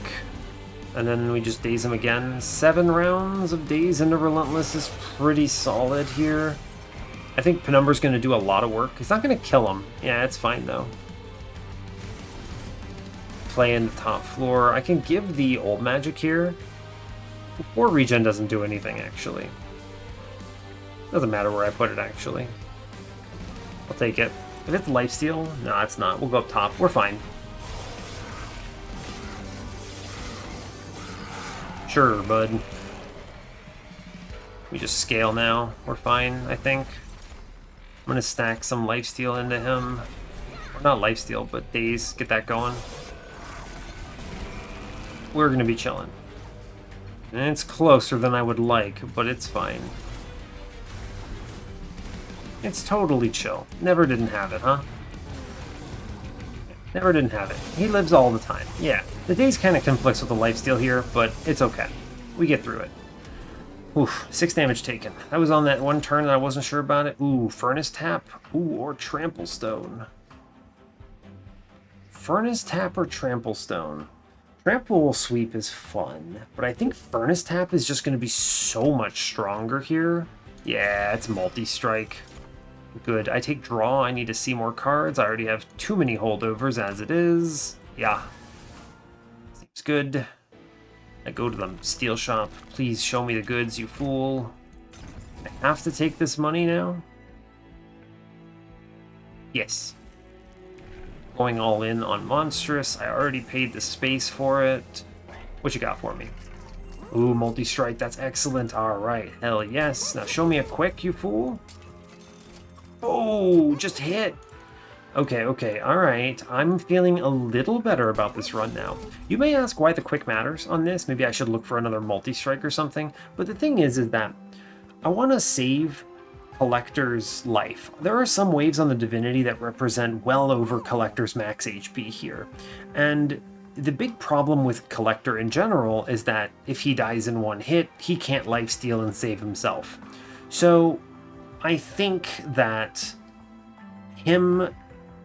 And then we just daze him again. 7 rounds of daze into Relentless is pretty solid here. I think Penumbra's going to do a lot of work. He's not going to kill him. Yeah, it's fine, though. Play in the top floor. I can give the old magic here. 4 regen doesn't do anything, actually. Doesn't matter where I put it, actually. I'll take it. If it's lifesteal, no, it's not. We'll go up top. We're fine. Sure, bud. We just scale now. We're fine, I think. I'm gonna stack some lifesteal into him. Or not lifesteal, but daze. Get that going. We're gonna be chilling. And it's closer than I would like, but it's fine. It's totally chill. Never didn't have it, huh? Never didn't have it. He lives all the time. Yeah, the days kind of conflicts with the lifesteal here, but it's okay. We get through it. Oof, 6 damage taken. That was on that one turn that I wasn't sure about it. Ooh, Furnace Tap. Ooh, or Trample Stone. Furnace Tap or Trample Stone. Trample Sweep is fun, but I think Furnace Tap is just going to be so much stronger here. Yeah, it's multi-strike. Good. I take draw. I need to see more cards. I already have too many holdovers as it is. Yeah. Seems good. I go to the steel shop. Please show me the goods, you fool. I have to take this money now? Yes. Going all in on Monstrous. I already paid the space for it. What you got for me? Ooh, multi-strike, that's excellent. Alright, hell yes. Now show me a quick, you fool. Oh, just hit. Okay, okay, alright. I'm feeling a little better about this run now. You may ask why the quick matters on this. Maybe I should look for another multi-strike or something. But the thing is that I want to save Collector's life. There are some waves on the Divinity that represent well over Collector's max HP here. And the big problem with Collector in general is that if he dies in one hit, he can't lifesteal and save himself. So I think that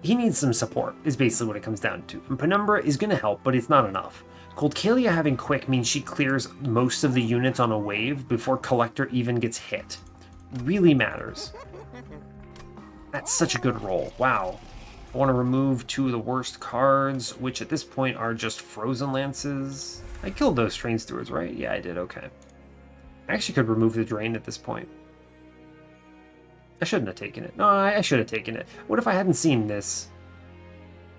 he needs some support, is basically what it comes down to. And Penumbra is going to help, but it's not enough. Cold Kalia having quick means she clears most of the units on a wave before Collector even gets hit. Really matters. That's such a good roll. Wow. I want to remove 2 of the worst cards, which at this point are just Frozen Lances. I killed those Train Stewards, right? Yeah, I did. Okay. I actually could remove the Drain at this point. I shouldn't have taken it. No, I should have taken it. What if I hadn't seen this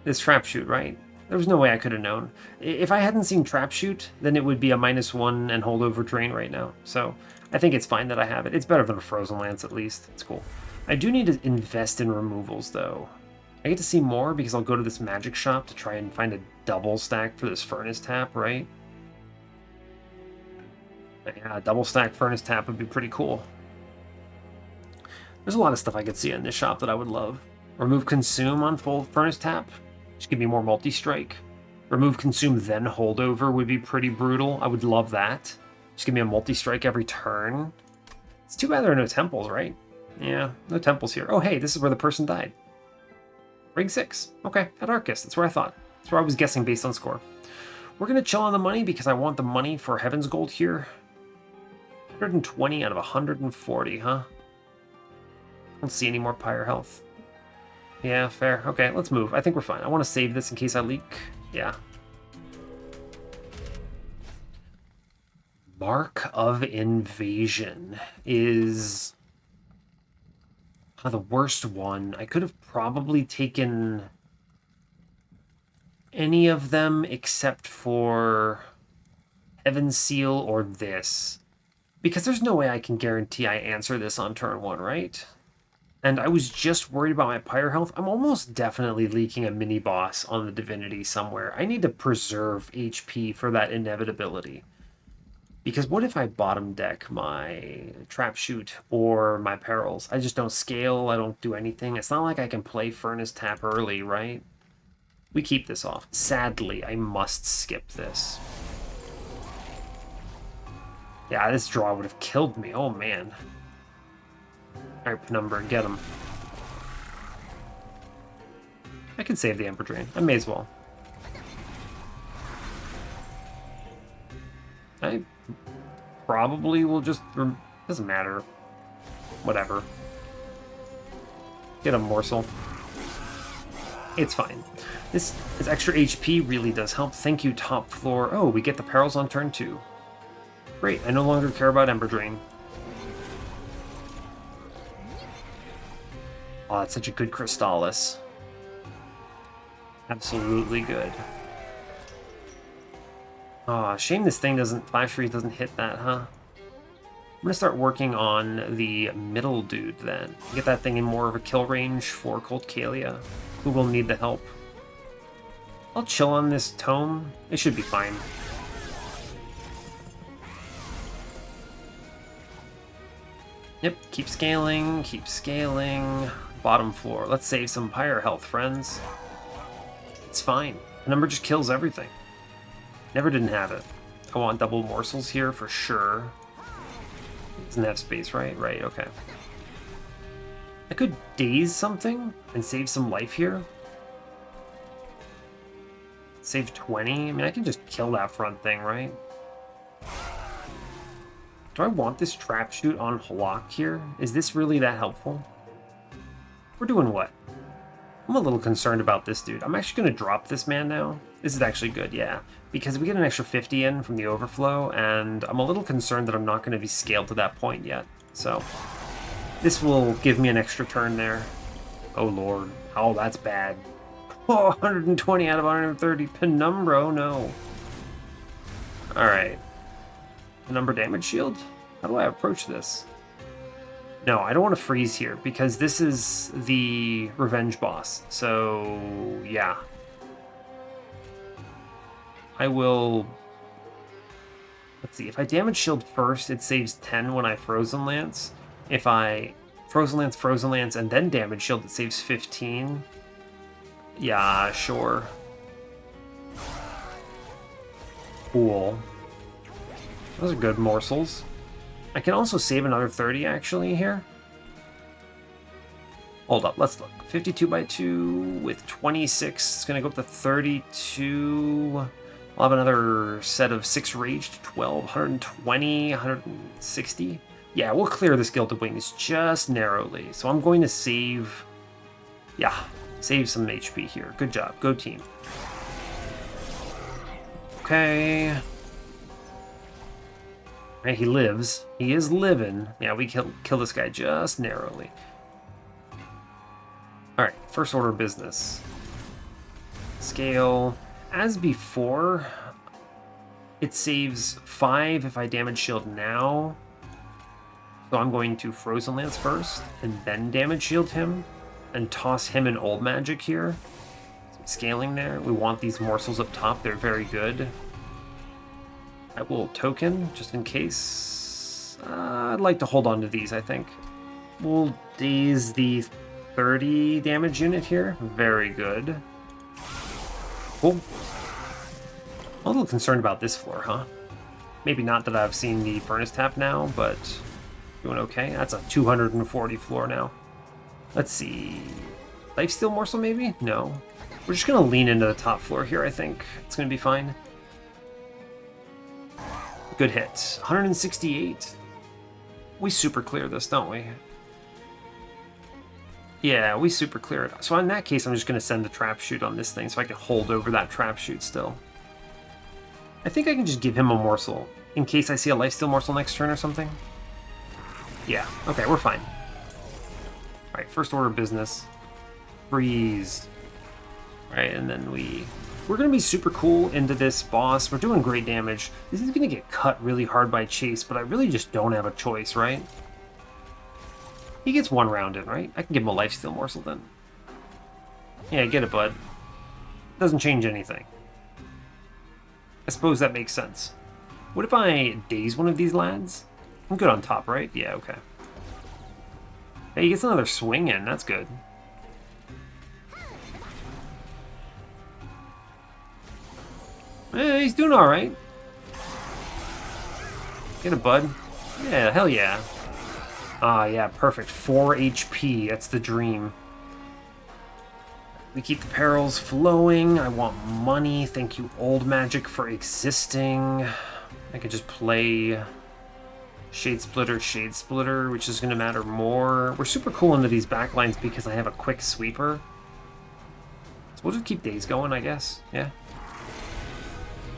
Trap Shoot, right? There was no way I could have known. If I hadn't seen Trap Shoot, then it would be a -1 and holdover Drain right now. So I think it's fine that I have it. It's better than a Frozen Lance at least. It's cool. I do need to invest in removals though. I get to see more because I'll go to this magic shop to try and find a double stack for this Furnace Tap, right? Yeah, a double stack Furnace Tap would be pretty cool. There's a lot of stuff I could see in this shop that I would love. Remove Consume on full Furnace Tap. Just give me more multi-strike. Remove Consume, then Holdover would be pretty brutal. I would love that. Just give me a multi-strike every turn. It's too bad there are no temples, right? Yeah, no temples here. Oh, hey, this is where the person died. Ring 6. Okay, at Arcus. That's where I thought. That's where I was guessing based on score. We're going to chill on the money because I want the money for Heaven's Gold here. 120 out of 140, huh? I don't see any more Pyre health. Yeah, fair. Okay, let's move. I think we're fine. I want to save this in case I leak. Yeah. Mark of Invasion is the worst one. I could have probably taken any of them except for Heaven's Seal or this. Because there's no way I can guarantee I answer this on turn 1, right? And I was just worried about my Pyre health. I'm almost definitely leaking a mini-boss on the Divinity somewhere. I need to preserve HP for that inevitability. Because what if I bottom deck my Trap Shoot or my Perils? I just don't scale, I don't do anything. It's not like I can play Furnace Tap early, right? We keep this off. Sadly, I must skip this. Yeah, this draw would have killed me. Oh, man. Alright, Penumbra, get him. I can save the Ember Drain. I may as well. I probably will just... doesn't matter. Whatever. Get a morsel. It's fine. This extra HP really does help. Thank you, top floor. Oh, we get the Perils on turn 2. Great, I no longer care about Ember Drain. Oh, that's such a good Crystallis. Absolutely good. Oh, shame this thing doesn't... Flash Freeze doesn't hit that, huh? I'm gonna start working on the middle dude then. Get that thing in more of a kill range for Cold Kalia, who will need the help. I'll chill on this tome. It should be fine. Yep, keep scaling, keep scaling. Bottom floor. Let's save some Pyre health, friends. It's fine. The number just kills everything. Never didn't have it. I want double morsels here for sure. Doesn't have space, right? Right, okay. I could daze something and save some life here. Save 20? I mean, I can just kill that front thing, right? Do I want this Trap Shoot on Halak here? Is this really that helpful? We're doing what? I'm a little concerned about this dude. I'm actually going to drop this man now. This is actually good, yeah. Because we get an extra 50 in from the overflow, and I'm a little concerned that I'm not going to be scaled to that point yet. So, this will give me an extra turn there. Oh, Lord. Oh, that's bad. Oh, 120 out of 130. Penumbra, oh no. Alright. An Umbra damage shield? How do I approach this? No, I don't want to freeze here because this is the revenge boss. So, yeah. I will... Let's see, if I damage shield first, it saves 10 when I Frozen Lance. If I Frozen Lance, and then damage shield, it saves 15. Yeah, sure. Cool. Those are good morsels. I can also save another 30, actually, here. Hold up, let's look. 52 by 2 with 26. It's going to go up to 32. I'll have another set of 6 rage to 12, 120, 160. Yeah, we'll clear this Gilded Wings just narrowly. So I'm going to save... Yeah, save some HP here. Good job. Go team. Okay. Right, he lives. He is living. Yeah, we kill this guy just narrowly. Alright, first order of business. Scale. As before, it saves 5 if I damage shield now. So I'm going to Frozen Lance first, and then damage shield him, and toss him in Old Magic here. Some scaling there. We want these morsels up top. They're very good. I will token, just in case. I'd like to hold on to these, I think. We'll daze the 30 damage unit here. Very good. Cool. A little concerned about this floor, huh? Maybe not that I've seen the Furnace Tap now, but doing okay. That's a 240 floor now. Let's see. Lifesteal Morsel, maybe? No. We're just going to lean into the top floor here, I think. It's going to be fine. Good hit. 168. We super clear this, don't we? Yeah, we super clear it. So in that case, I'm just going to send the trap shoot on this thing so I can hold over that trap shoot still. I think I can just give him a morsel in case I see a lifesteal morsel next turn or something. Yeah, okay, we're fine. Alright, first order of business. Freeze. Alright, and then we're going to be super cool into this boss. We're doing great damage. This is going to get cut really hard by Chase, but I really just don't have a choice, right? He gets 1 round in, right? I can give him a lifesteal morsel then. Yeah, get it, bud. Doesn't change anything. I suppose that makes sense. What if I daze one of these lads? I'm good on top, right? Yeah, okay. Hey, he gets another swing in. That's good. He's doing all right. Get it, bud. Yeah, hell yeah. Ah, yeah, perfect. 4 HP. That's the dream. We keep the perils flowing. I want money. Thank you, Old Magic, for existing. I could just play Shade Splitter, which is going to matter more. We're super cool into these backlines because I have a quick sweeper. So we'll just keep days going, I guess. Yeah.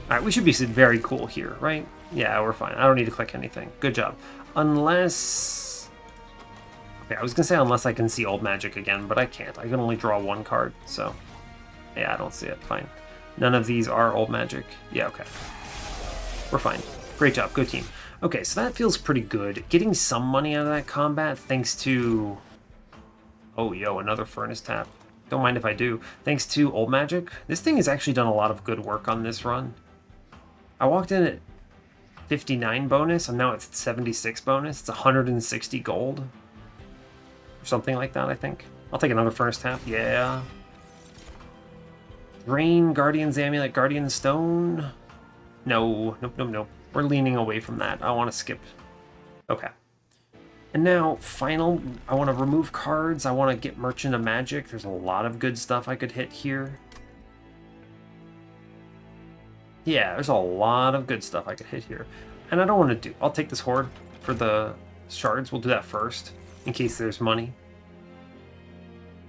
Alright, we should be very cool here, right? Yeah, we're fine. I don't need to click anything. Good job. Unless... Okay, I was going to say unless I can see Old Magic again, but I can't. I can only draw 1 card, so... Yeah, I don't see it. Fine. None of these are Old Magic. Yeah, okay. We're fine. Great job. Good team. Okay, so that feels pretty good. Getting some money out of that combat thanks to... Oh, yo, another Furnace Tap. Don't mind if I do. Thanks to Old Magic. This thing has actually done a lot of good work on this run. I walked in at 59 bonus, and now it's 76 bonus. It's 160 gold. Or something like that, I think. I'll take another Furnace Tap. Yeah. Drain, Guardian's Amulet, Guardian Stone. No, nope. We're leaning away from that. I want to skip. Okay. And now, final, I want to remove cards. I want to get Merchant of Magic. There's a lot of good stuff I could hit here. Yeah, there's a lot of good stuff I could hit here. And I don't want to do... I'll take this Horde for the shards. We'll do that first, in case there's money.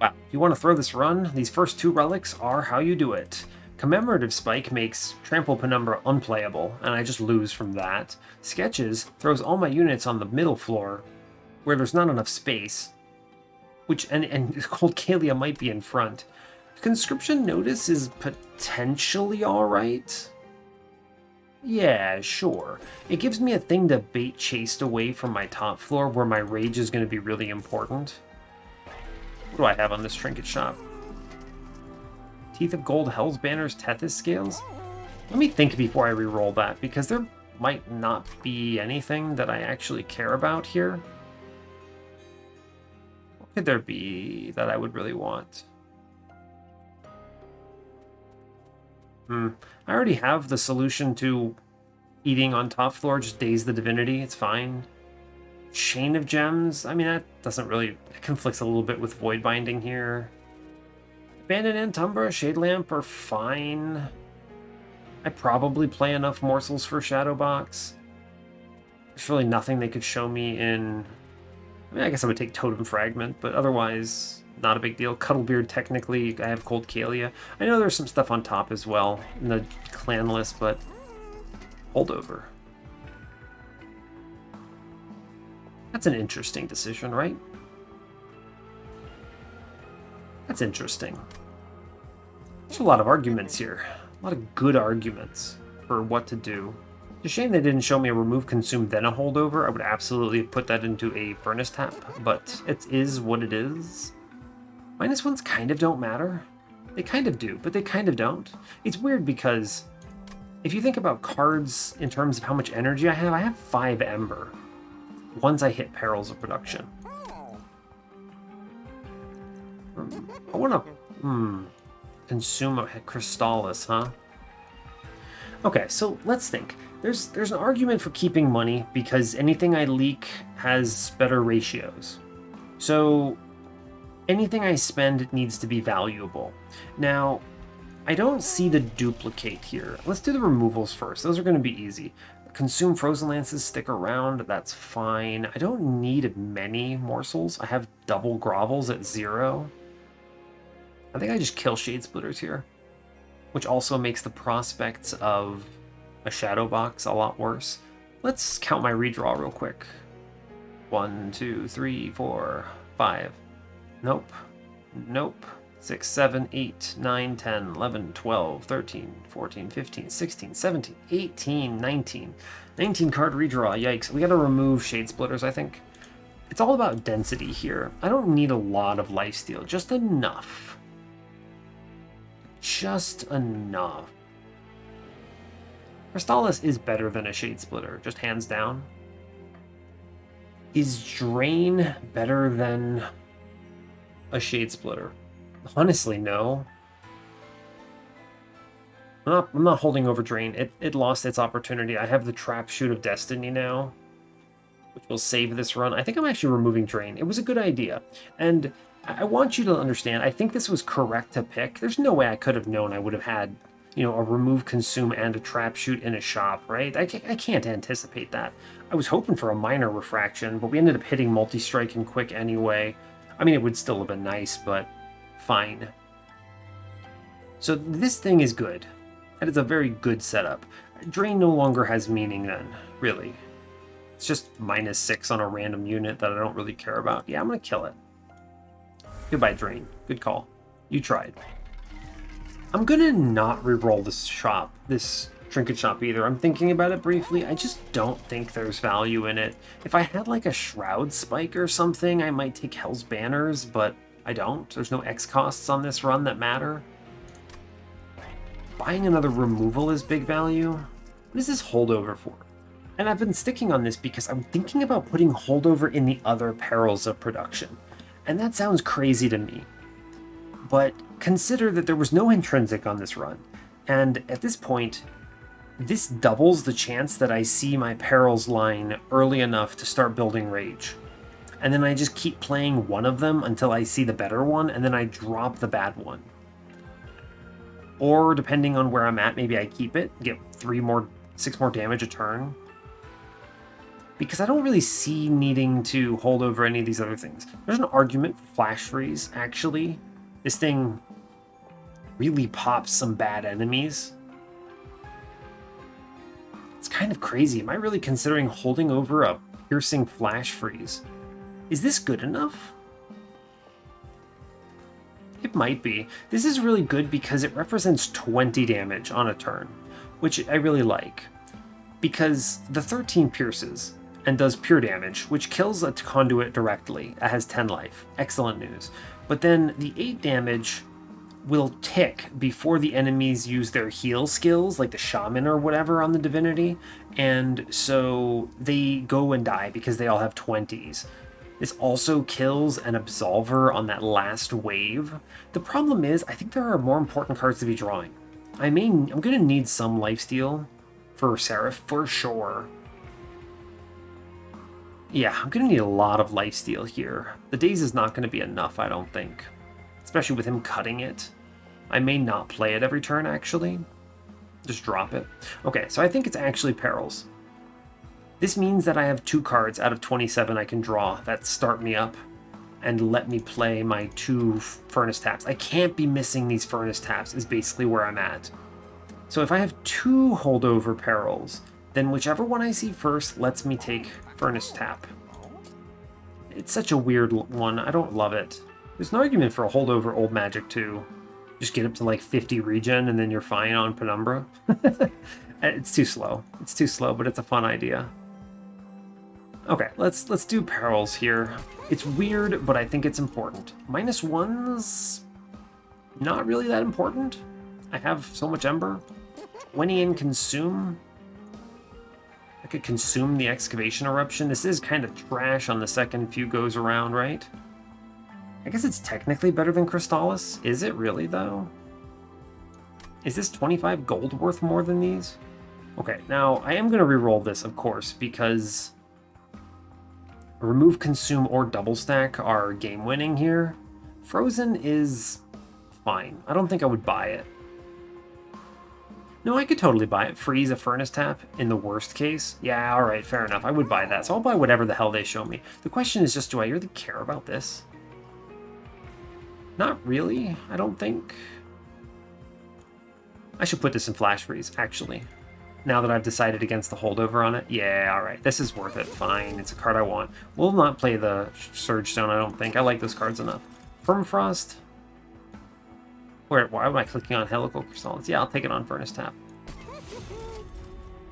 Wow, if you want to throw this run, these first 2 relics are how you do it. Commemorative Spike makes Trample Penumbra unplayable, and I just lose from that. Sketches throws all my units on the middle floor, where there's not enough space, which and Cold Kalia might be in front. Conscription Notice is potentially alright. Yeah, sure. It gives me a thing to bait chased away from my top floor where my rage is going to be really important. What do I have on this trinket shop? Teeth of Gold, Hell's Banners, Tethys Scales? Let me think before I re-roll that, because there might not be anything that I actually care about here. What could there be that I would really want? I already have the solution to eating on top floor, just daze the divinity, it's fine. Chain of Gems, I mean, that doesn't really, it conflicts a little bit with Void Binding here. Abandoned Umbra, Shade Lamp are fine. I probably play enough morsels for Shadowbox. There's really nothing they could show me in... I mean, I guess I would take Totem Fragment, but otherwise, not a big deal. Cuddlebeard, technically, I have Cold Kalia. I know there's some stuff on top as well in the clan list, but Holdover. That's an interesting decision, right? That's interesting. There's a lot of arguments here. A lot of good arguments for what to do. It's a shame they didn't show me a remove, consume, then a holdover. I would absolutely put that into a furnace tap, but it is what it is. -1s kind of don't matter. They kind of do, but they kind of don't. It's weird because if you think about cards in terms of how much energy I have 5 Ember. Once I hit Perils of Production. I want to... consume a Crystallis, huh? Okay, so let's think. There's an argument for keeping money because anything I leak has better ratios. So anything I spend needs to be valuable. Now, I don't see the duplicate here. Let's do the removals first. Those are going to be easy. Consume Frozen Lances, stick around, that's fine. I don't need many morsels. I have double grovels at 0. I think I just kill Shade Splitters here, which also makes the prospects of a Shadow Box a lot worse. Let's count my redraw real quick. 1, 2, 3, 4, 5. Nope. Nope. 6, 7, 8, 9, 10, 11, 12, 13, 14, 15, 16, 17, 18, 19. 19 card redraw, yikes. We gotta remove Shade Splitters, I think. It's all about density here. I don't need a lot of lifesteal, just enough. Just enough. Crystallis is better than a Shade Splitter, just hands down. Is Drain better than a Shade Splitter? Honestly, no. I'm not holding over Drain. It lost its opportunity. I have the Trap Shoot of Destiny now, which will save this run. I think I'm actually removing Drain. It was a good idea. And I want you to understand, I think this was correct to pick. There's no way I could have known I would have had, you know, a remove, consume, and a Trap Shoot in a shop, right? I can't anticipate that. I was hoping for a minor refraction, but we ended up hitting multi-strike and quick anyway. I mean, it would still have been nice, but fine. So this thing is good. And it's a very good setup. Drain no longer has meaning then, really. It's just -6 on a random unit that I don't really care about. Yeah, I'm gonna kill it. Goodbye, Drain. Good call. You tried. I'm gonna not re-roll this trinket shop either. I'm thinking about it briefly. I just don't think there's value in it. If I had like a Shroud Spike or something, I might take Hell's Banners, but I don't. There's no X costs on this run that matter. Buying another removal is big value. What is this holdover for? And I've been sticking on this because I'm thinking about putting holdover in the other Perils of Production. And that sounds crazy to me. But consider that there was no intrinsic on this run. And at this point, this doubles the chance that I see my Perils line early enough to start building Rage. And then I just keep playing one of them until I see the better one, and then I drop the bad one. Or depending on where I'm at, maybe I keep it, get 6 more damage a turn. Because I don't really see needing to hold over any of these other things. There's an argument for Flash Freeze, actually. This thing really pops some bad enemies. It's kind of crazy. Am I really considering holding over a piercing Flash Freeze? Is this good enough? It might be. This is really good because it represents 20 damage on a turn, which I really like. because the 13 pierces and does pure damage, which kills a conduit directly. It has 10 life. Excellent news. But then the 8 damage will tick before the enemies use their heal skills, like the shaman or whatever on the divinity, and so they go and die because they all have 20s. This also kills an absolver on that last wave. The problem is, I think there are more important cards to be drawing. I'm gonna need some lifesteal for Seraph for sure. Yeah, I'm gonna need a lot of lifesteal here. The daze is not gonna be enough, I don't think. Especially with him cutting it. I may not play it every turn, actually. Just drop it. Okay, so I think it's actually Perils. This means that I have 2 cards out of 27 I can draw that start me up and let me play my 2 Furnace Taps. I can't be missing these Furnace Taps is basically where I'm at. So if I have 2 holdover Perils, then whichever one I see first lets me take Furnace Tap. It's such a weird one. I don't love it. There's an argument for a holdover Old Magic too. Just get up to like 50 regen and then you're fine on Penumbra. It's too slow. It's too slow, but it's a fun idea. Okay, let's do Perils here. It's weird, but I think it's important. -1's not really that important. I have so much Ember. 20 in Consume. I could consume the Excavation Eruption. This is kind of trash on the second few goes around, right? I guess it's technically better than Crystallis. Is it really, though? Is this 25 gold worth more than these? Okay, now I am going to reroll this, of course, because remove, consume, or double stack are game-winning here. Frozen is fine. I don't think I would buy it. No, I could totally buy it. Freeze a Furnace Tap in the worst case. Yeah, alright, fair enough. I would buy that. So I'll buy whatever the hell they show me. The question is just, do I really care about this? Not really, I don't think. I should put this in Flash Freeze, actually. Now that I've decided against the holdover on it. Yeah, alright, this is worth it. Fine, it's a card I want. We'll not play the Surge Stone, I don't think. I like those cards enough. Permafrost. Why am I clicking on Helical Crystallis? Yeah, I'll take it on Furnace Tap.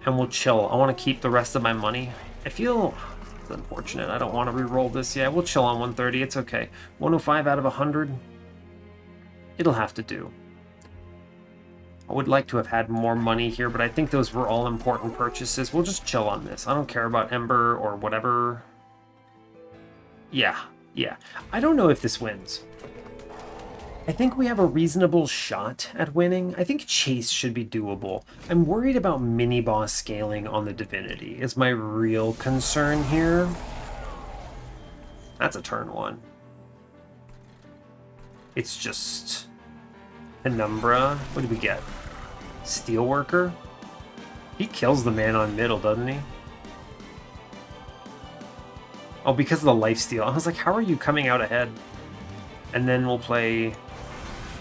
And we'll chill. I want to keep the rest of my money. I feel it's unfortunate. I don't want to re-roll this. Yeah, we'll chill on 130. It's okay. 105 out of 100. It'll have to do. I would like to have had more money here, but I think those were all important purchases. We'll just chill on this. I don't care about Ember or whatever. Yeah. I don't know if this wins. I think we have a reasonable shot at winning. I think Chase should be doable. I'm worried about mini-boss scaling on the Divinity is my real concern here. That's a turn 1. It's just Penumbra. What did we get? Steelworker? He kills the man on middle, doesn't he? Oh, because of the lifesteal. I was like, how are you coming out ahead? And then we'll play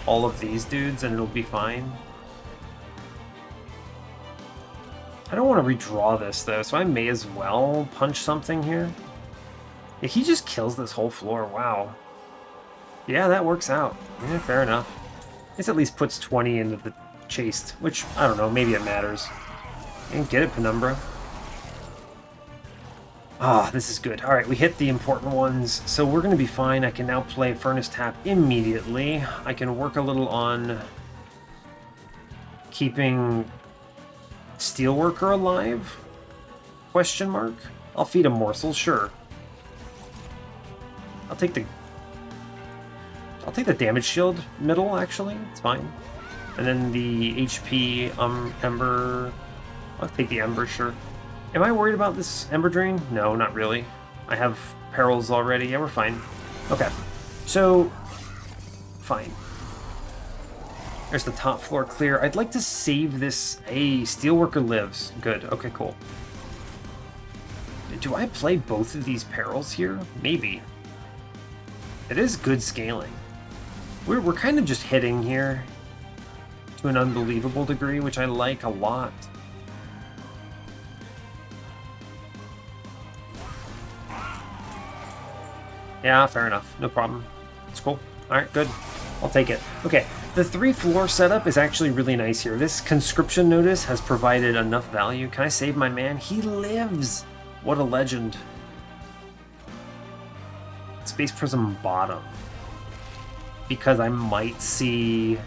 all of these dudes and it'll be fine. I don't want to redraw this though, so I may as well punch something here. Yeah, he just kills this whole floor. Wow. Yeah, that works out. Yeah, fair enough. This at least puts 20 into the chased, which, I don't know, maybe it matters. And get it, Penumbra. Ah, this is good. Alright, we hit the important ones, so we're going to be fine. I can now play Furnace Tap immediately. I can work a little on keeping Steelworker alive? Question mark? I'll feed him morsels, sure. I'll take the damage shield middle, actually. It's fine. And then the HP Ember. I'll take the Ember, sure. Am I worried about this Ember Drain? No, not really. I have Perils already. Yeah, we're fine. Okay. So, fine. There's the top floor clear. I'd like to save this. Hey, Steelworker lives. Good. Okay, cool. Do I play both of these Perils here? Maybe. It is good scaling. We're kind of just hitting here to an unbelievable degree, which I like a lot. Yeah, fair enough. No problem. It's cool. Alright, good. I'll take it. Okay, The 3-floor setup is actually really nice here. This conscription notice has provided enough value. Can I save my man? He lives! What a legend. Space Prism bottom. Because I might see...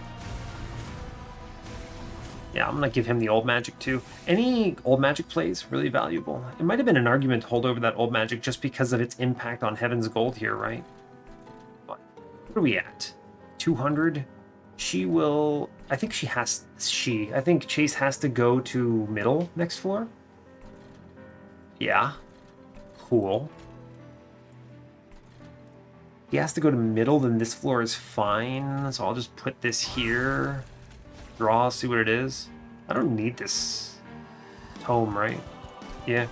Yeah, I'm going to give him the old magic too. Any old magic plays, really valuable. It might have been an argument to hold over that old magic just because of its impact on Heaven's Gold here, right? But what are we at? 200? She will... I think she has... I think Chase has to go to middle next floor. Yeah. Cool. He has to go to middle, then this floor is fine. So I'll just put this here. Draw, see what it is. I don't need this tome, right? Yeah.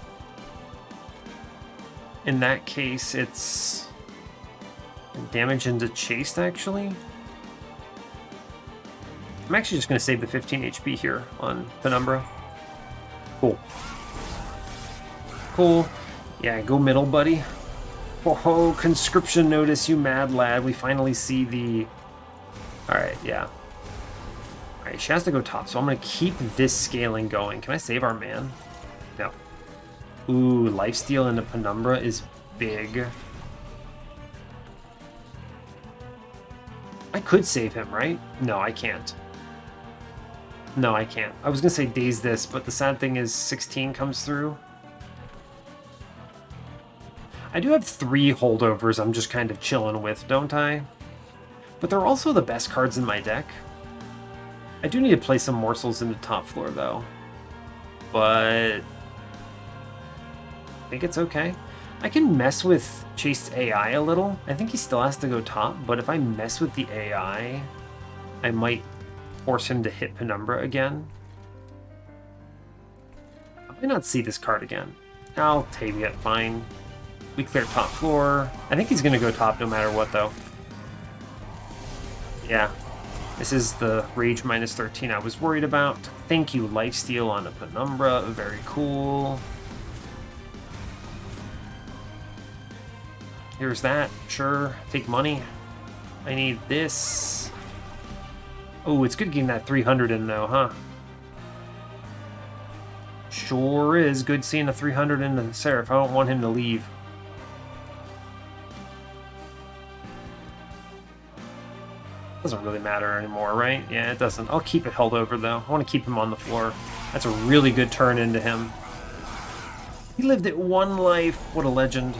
In that case, it's damage into Chase, actually. I'm actually just going to save the 15 HP here on Penumbra. Cool. Cool. Yeah, go middle, buddy. Oh, conscription notice, you mad lad. We finally see the... Alright, yeah. Alright, she has to go top, so I'm going to keep this scaling going. Can I save our man? No. Ooh, lifesteal into Penumbra is big. I could save him, right? No, I can't. No, I can't. I was going to say daze this, but the sad thing is 16 comes through. I do have 3 holdovers I'm just kind of chilling with, don't I? But they're also the best cards in my deck. I do need to play some morsels into top floor, though. But... I think it's okay. I can mess with Chase's AI a little. I think he still has to go top, but if I mess with the AI, I might force him to hit Penumbra again. I might not see this card again. I'll tame it, fine. We clear top floor. I think he's going to go top no matter what, though. Yeah. This is the Rage minus 13 I was worried about. Thank you, Lifesteal on a Penumbra. Very cool. Here's that. Sure. Take money. I need this. Oh, it's good getting that 300 in, though, huh? Sure is good seeing a 300 in the Seraph. I don't want him to leave. Doesn't really matter anymore, right? Yeah, it doesn't. I'll keep it held over, though. I want to keep him on the floor. That's a really good turn into him. He lived it 1 life. What a legend.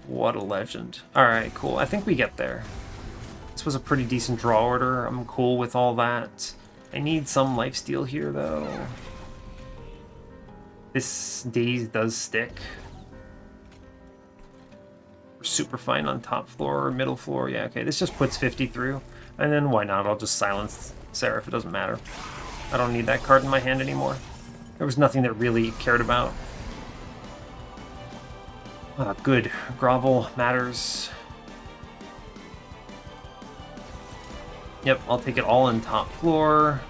What a legend. Alright, cool. I think we get there. This was a pretty decent draw order. I'm cool with all that. I need some lifesteal here, though. This daze does stick. Super fine on top floor or middle floor. Yeah, okay, this just puts 50 through. And then why not? I'll just silence Seraph. It doesn't matter. I don't need that card in my hand anymore. There was nothing that really cared about. Good. Grovel matters. Yep, I'll take it all in top floor.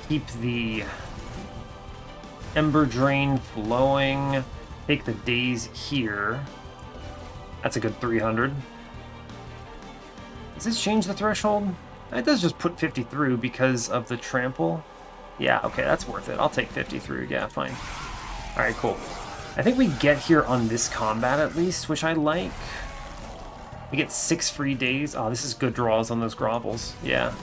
Keep the Ember Drain flowing. Take the daze here. That's a good 300. Does this change the threshold? It does just put 50 through because of the trample. Yeah, okay, that's worth it. I'll take 50 through. Yeah, fine. Alright, cool. I think we get here on this combat at least, which I like. We get 6 free days. Oh, this is good draws on those grovels. Yeah.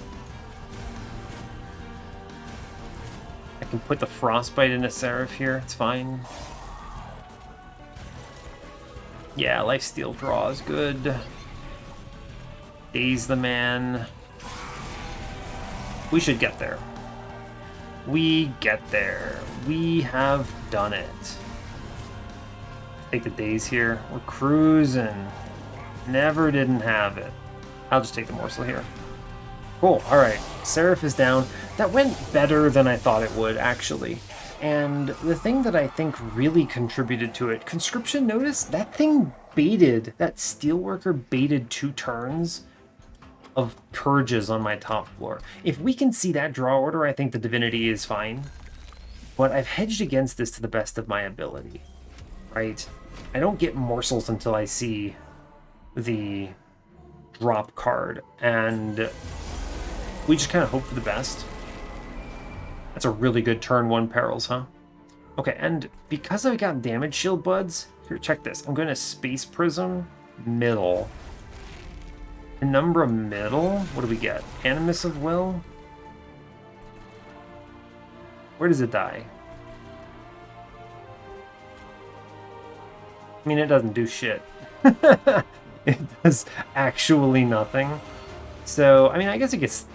I can put the Frostbite into Seraph here. It's fine. Yeah, lifesteal draw is good. Daze the man. We should get there. We get there. We have done it. Take the daze here. We're cruising. Never didn't have it. I'll just take the morsel here. Cool. Alright. Seraph is down. That went better than I thought it would, actually. And the thing that I think really contributed to it, Conscription Notice, that thing baited, that Steelworker baited 2 turns of purges on my top floor. If we can see that draw order, I think the Divinity is fine. But I've hedged against this to the best of my ability, right? I don't get morsels until I see the drop card, and we just kind of hope for the best. That's a really good turn 1 perils, huh? Okay, and because I got damage shield buds, here, check this. I'm going to Space Prism, middle. Penumbra, middle? What do we get? Animus of Will? Where does it die? I mean, it doesn't do shit. It does actually nothing. So, I mean, I guess it gets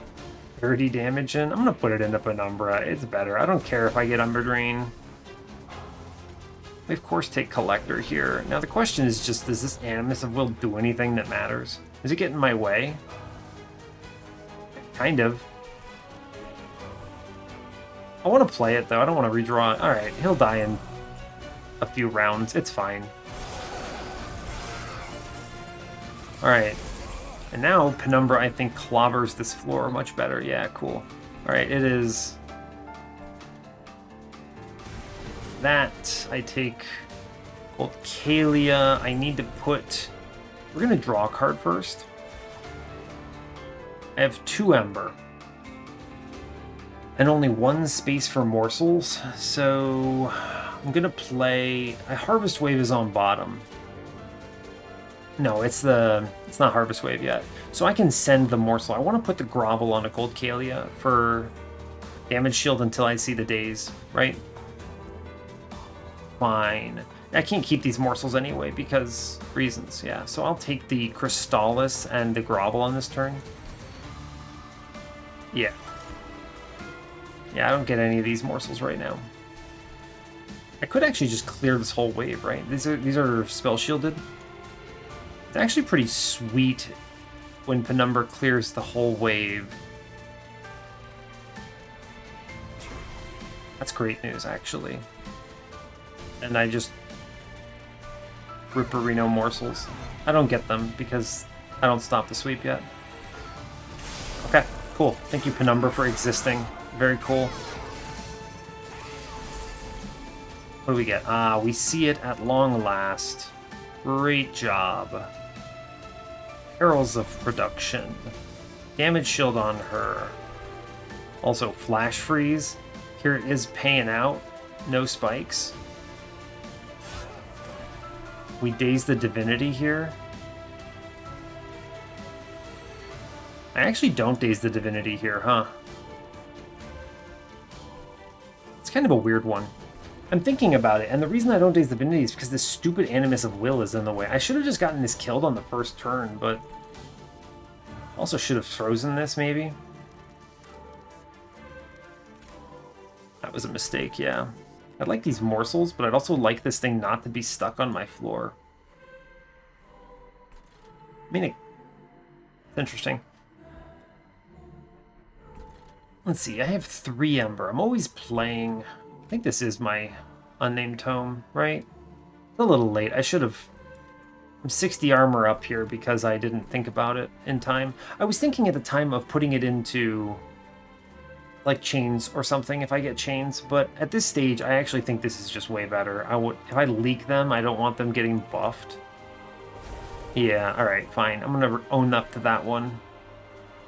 30 damage in. I'm going to put it into Penumbra. It's better. I don't care if I get Umbra Drain. We, of course, take Collector here. Now, the question is just, does this Animus of Will do anything that matters? Does it get in my way? Kind of. I want to play it, though. I don't want to redraw. All right, he'll die in a few rounds. It's fine. All right. And now Penumbra, I think, clobbers this floor much better. Yeah, cool. All right, it is... that. I take Gold Kalia. I need to put... we're going to draw a card first. I have 2 Ember. And only 1 space for morsels. So I'm going to play... Harvest Wave is on bottom. No, it's not Harvest Wave yet. So I can send the morsel. I want to put the Grovel on a Gold Kalia for damage shield until I see the days, right? Fine. I can't keep these morsels anyway because reasons, yeah. So I'll take the Crystallis and the Grovel on this turn. Yeah. Yeah, I don't get any of these morsels right now. I could actually just clear this whole wave, right? These are spell shielded. It's actually pretty sweet when Penumbra clears the whole wave. That's great news, actually. And I just Ripperino morsels. I don't get them because I don't stop the sweep yet. Okay, cool. Thank you, Penumbra, for existing. Very cool. What do we get? Ah, we see it at long last. Great job. Perils of Production. Damage shield on her. Also, Flash Freeze. Here it is paying out. No spikes. We daze the Divinity here. I actually don't daze the Divinity here, huh? It's kind of a weird one. I'm thinking about it, and the reason I don't daze the Divinity is because this stupid Animus of Will is in the way. I should have just gotten this killed on the first turn, but... also should have frozen this, maybe? That was a mistake, yeah. I'd like these morsels, but I'd also like this thing not to be stuck on my floor. I mean, it's interesting. Let's see, I have 3 Ember. I'm always playing... I think this is my unnamed tome, right? A little late. I should have... I'm 60 armor up here because I didn't think about it in time. I was thinking at the time of putting it into... like chains or something if I get chains, but at this stage I actually think this is just way better. If I leak them, I don't want them getting buffed. Yeah, alright, fine. I'm gonna own up to that one.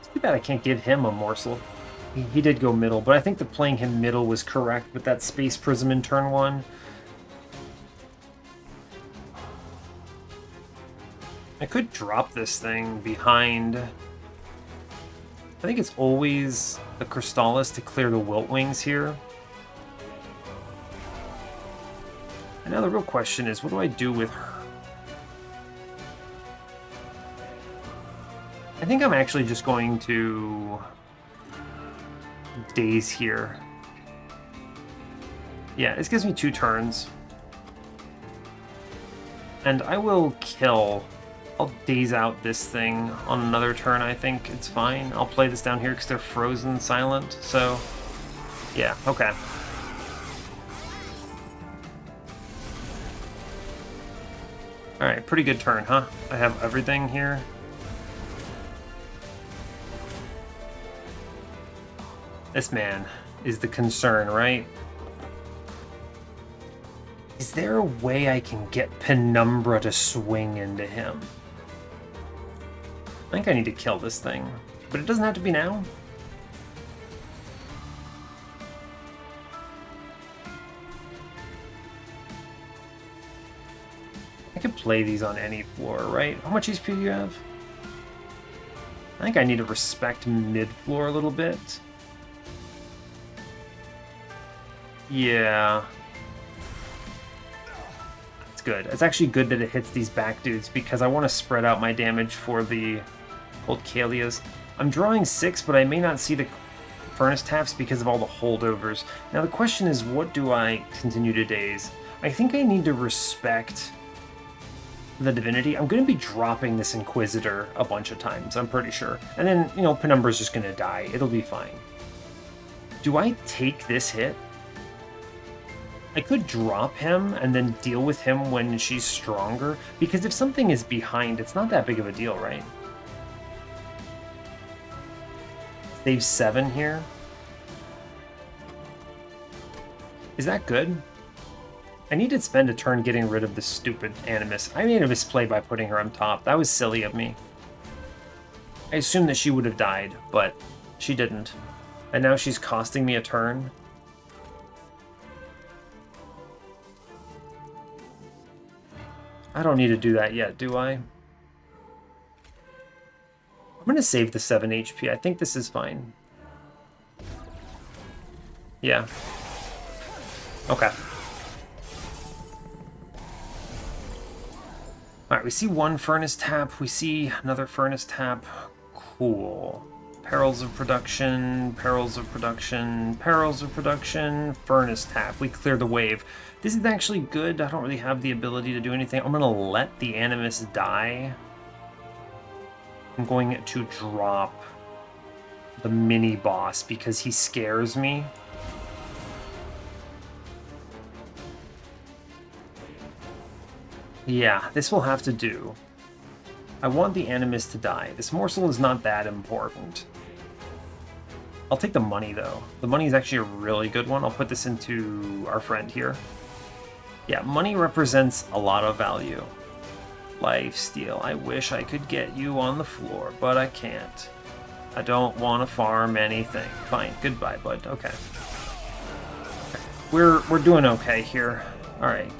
It's too bad I can't give him a morsel. He did go middle, but I think that playing him middle was correct with that Space Prism in turn 1. I could drop this thing behind... I think it's always the Crystallis to clear the Wilt Wings here. And now the real question is, what do I do with her? I think I'm actually just going to daze here. Yeah, this gives me 2 turns. And I will kill... I'll daze out this thing on another turn, I think. It's fine. I'll play this down here because they're frozen silent, so... yeah, okay. Alright, pretty good turn, huh? I have everything here. This man is the concern, right? Is there a way I can get Penumbra to swing into him? I think I need to kill this thing, but it doesn't have to be now. I could play these on any floor, right? How much HP do you have? I think I need to respect mid-floor a little bit. Yeah. It's good. It's actually good that it hits these back dudes because I want to spread out my damage for the Cold Kalias. I'm drawing 6, but I may not see the Furnace Taps because of all the holdovers. Now the question is, what do I continue to daze? I think I need to respect the Divinity. I'm going to be dropping this Inquisitor a bunch of times, I'm pretty sure. And then, you know, Penumbra's just going to die. It'll be fine. Do I take this hit? I could drop him and then deal with him when she's stronger, because if something is behind, it's not that big of a deal, right? Save 7 here. Is that good? I need to spend a turn getting rid of this stupid Animus. I made a misplay by putting her on top. That was silly of me. I assumed that she would have died, but she didn't. And now she's costing me a turn. I don't need to do that yet, do I? I'm going to save the 7 HP. I think this is fine. Yeah. Okay. Alright, we see one Furnace Tap. We see another Furnace Tap. Cool. Perils of Production, Perils of Production, Perils of Production, Furnace Tap. We clear the wave. This is actually good. I don't really have the ability to do anything. I'm going to let the Animus die. I'm going to drop the mini-boss because he scares me. Yeah, this will have to do. I want the Animus to die. This morsel is not that important. I'll take the money, though. The money is actually a really good one. I'll put this into our friend here. Yeah, money represents a lot of value. Lifesteal. I wish I could get you on the floor, but I can't. I don't want to farm anything. Fine. Goodbye, bud. Okay. We're doing okay here. All right.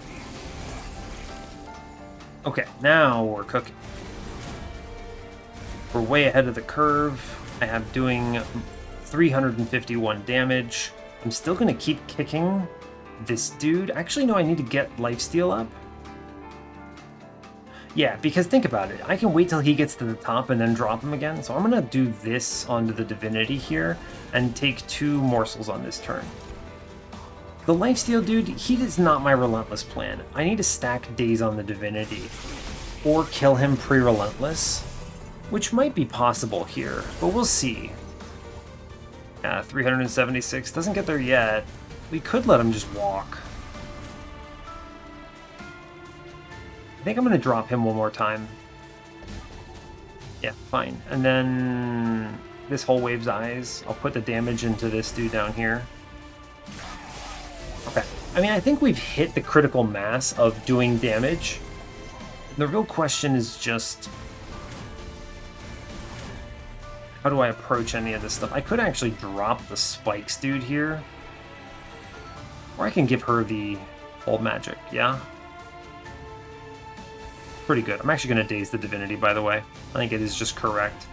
Okay, now we're cooking. We're way ahead of the curve. I have doing 351 damage. I'm still going to keep kicking this dude. Actually, no, I need to get lifesteal up. Yeah, because think about it. I can wait till he gets to the top and then drop him again. So I'm going to do this onto the Divinity here and take 2 morsels on this turn. The lifesteal dude, he is not my relentless plan. I need to stack days on the Divinity or kill him pre-relentless, which might be possible here, but we'll see. Yeah, 376, doesn't get there yet. We could let him just walk. I think I'm going to drop him one more time. Yeah, fine. And then this whole wave's eyes. I'll put the damage into this dude down here. Okay. I mean, I think we've hit the critical mass of doing damage. The real question is just, how do I approach any of this stuff? I could actually drop the spikes dude here. Or I can give her the old magic, yeah? Pretty good. I'm actually going to daze the Divinity, by the way. I think it is just correct.